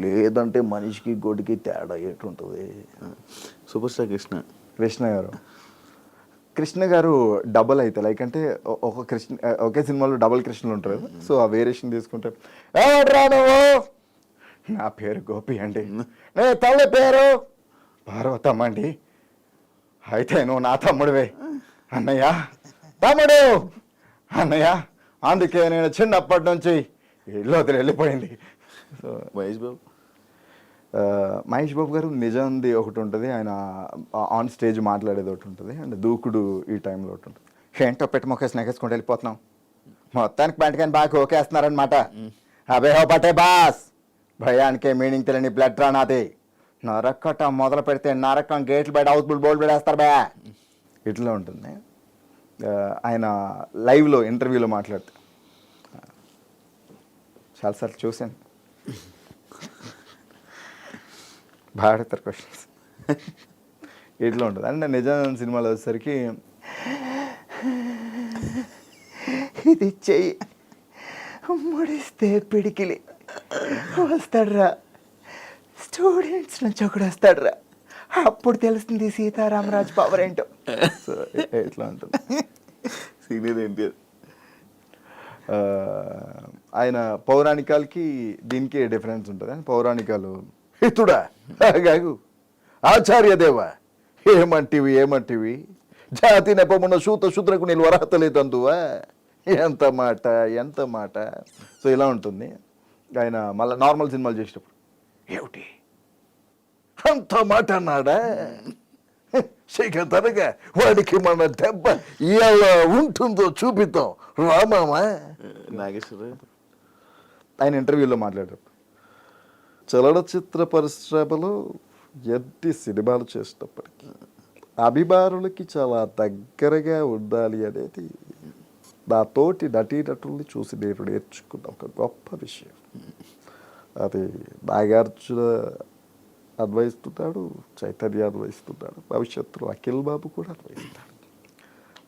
లేదంటే మనిషికి గొడికి తేడా ఏటుంటుంది. సూపర్ స్టార్ కృష్ణ గారు డబల్ అయితే లైక్ అంటే ఒకే సినిమాలో డబల్ కృష్ణలు ఉంటారు. సో ఆ వేరియేషన్ తీసుకుంటే ఏమిట్రా నువ్వు? నా పేరు గోపి అండి. నీ తల్లి పేరు? పార్వతమ్మ అండి. అయితే నువ్వు నా తమ్ముడివే అన్నయ్య. తమ్ముడు అన్నయ్య, అందుకే నేను చిన్నప్పటి నుంచి ఇల్లు వదిలి వెళ్ళిపోయింది. సో మహేష్ బాబు గారు నిజంది ఒకటి ఉంటుంది, ఆయన ఆన్ స్టేజ్ మాట్లాడేది ఒకటి ఉంటుంది, అండ్ దూకుడు ఈ టైంలో ఒకటి ఉంటుంది. ఏంటో పెట్టి మొక్కేసి నెగేసుకుంటూ వెళ్ళిపోతున్నాం, మొత్తానికి పెంటకాని బాగా ఓకేస్తున్నారనమాట. అబే హో పటే బాస్, భయానికే మీనింగ్ తెలియని బ్లడ్ రా నాది. నరకటం మొదలు పెడితే నరకం గేట్లు బయట హౌస్ఫుల్ బోల్డ్ పెడేస్తారు బే. ఇట్లా ఉంటుంది. ఆయన లైవ్లో ఇంటర్వ్యూలో మాట్లాడితే చాలాసార్లు చూశాను, బాగా అడుగుతారు క్వశ్చన్స్. ఇట్లా ఉంటుంది. అండ్ నిజం సినిమాలో వచ్చేసరికి ఇది చెయ్యి ముడిస్తే పిడికిలి వస్తాడురా, స్టూడెంట్స్ నుంచి ఒకడు వస్తాడురా, అప్పుడు తెలుస్తుంది సీతారామరాజు పవర్ ఏంటో. సో ఇట్లా ఉంటుంది. సీనియర్ ఎన్టీఆర్. ఆయన పౌరాణికాలకి దీనికి డిఫరెన్స్ ఉంటుంది. పౌరాణికాలు హితుడా గాగు ఆచార్యదేవ ఏమంటివి జాతి నెపమున్న సూత శూద్రకు నేను వరహత లేదందువా, ఎంత మాట. సో ఇలా ఉంటుంది. ఆయన మళ్ళీ నార్మల్ సినిమాలు చేసేటప్పుడు ఏమిటి అంత మాట అన్నాడా, తనగా వాడికి మన దెబ్బ ఎలా ఉంటుందో చూపిద్దాం రామామా. నాగేశ్వర ఆయన ఇంటర్వ్యూలో మాట్లాడారు, చలనచిత్ర పరిశ్రమలో ఎన్ని సినిమాలు చేసినప్పటికీ అభిమానులకి చాలా దగ్గరగా ఉండాలి అనేది నా తోటి నటీనటుల్ని చూసి నేను నేర్చుకున్న ఒక గొప్ప విషయం. అది నాగార్జున అన్వయిస్తున్నాడు, చైతన్య అన్వయిస్తున్నాడు, భవిష్యత్తులో అఖిల్ బాబు కూడా అన్వయిస్తాడు.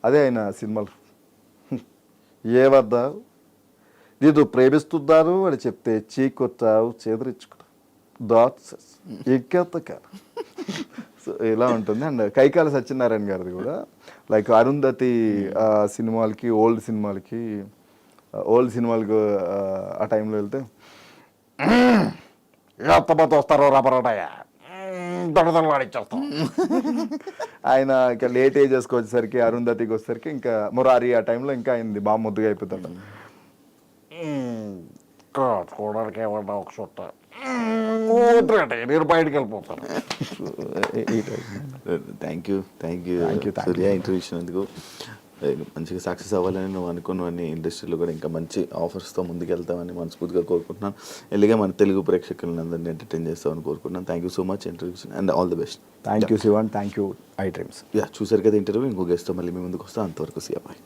అదే ఆయన సినిమాలు. ఏమన్నా నేను ప్రేమిస్తున్నాను అని చెప్తే చీకొట్టావు చేదరించుకున్నావు, దాట్స్ ఇంకెంతకాలం. సో ఇలా ఉంటుంది. అండ్ కైకాల సత్యనారాయణ గారిది కూడా లైక్ అరుంధతి సినిమాలకి ఓల్డ్ సినిమాలకి ఆ టైంలో వెళ్తే ఎంతమంది వస్తారో రబరటాయ దొడదలాడిచ్చేస్తాం. ఆయన ఇంకా లేట్ ఏజెస్కి వచ్చేసరికి అరుంధతికి వచ్చేసరికి ఇంకా మురారి ఆ టైంలో ఇంకా అయింది బాగా ముద్దుగా అయిపోతాడు. చూడడానికి ఏమన్నా ఒక చుట్ట నేను బయటకు వెళ్ళిపోతాను. థ్యాంక్ యూ సూర్య ఇంటర్వ్యూ ఇచ్చినందుకు. మంచిగా సక్సెస్ అవ్వాలని నువ్వు అనుకున్నవన్నీ ఇండస్ట్రీలో కూడా ఇంకా మంచి ఆఫర్స్తో ముందుకెళ్తామని మనస్ఫూర్తిగా కోరుకుంటున్నాను. ఎల్లిగా మన తెలుగు ప్రేక్షకులను అందరినీ ఎంటర్టైన్ చేస్తామని కోరుకుంటున్నాను. Thank you so much interview and all the best. Thank you Sivan, thank you I dreams. చూసారు కదా ఇంటర్వ్యూ. ఇంకో గెస్ట్తో మళ్ళీ మీ ముందుకు వస్తాను. అంతవరకు సియా బాయ్.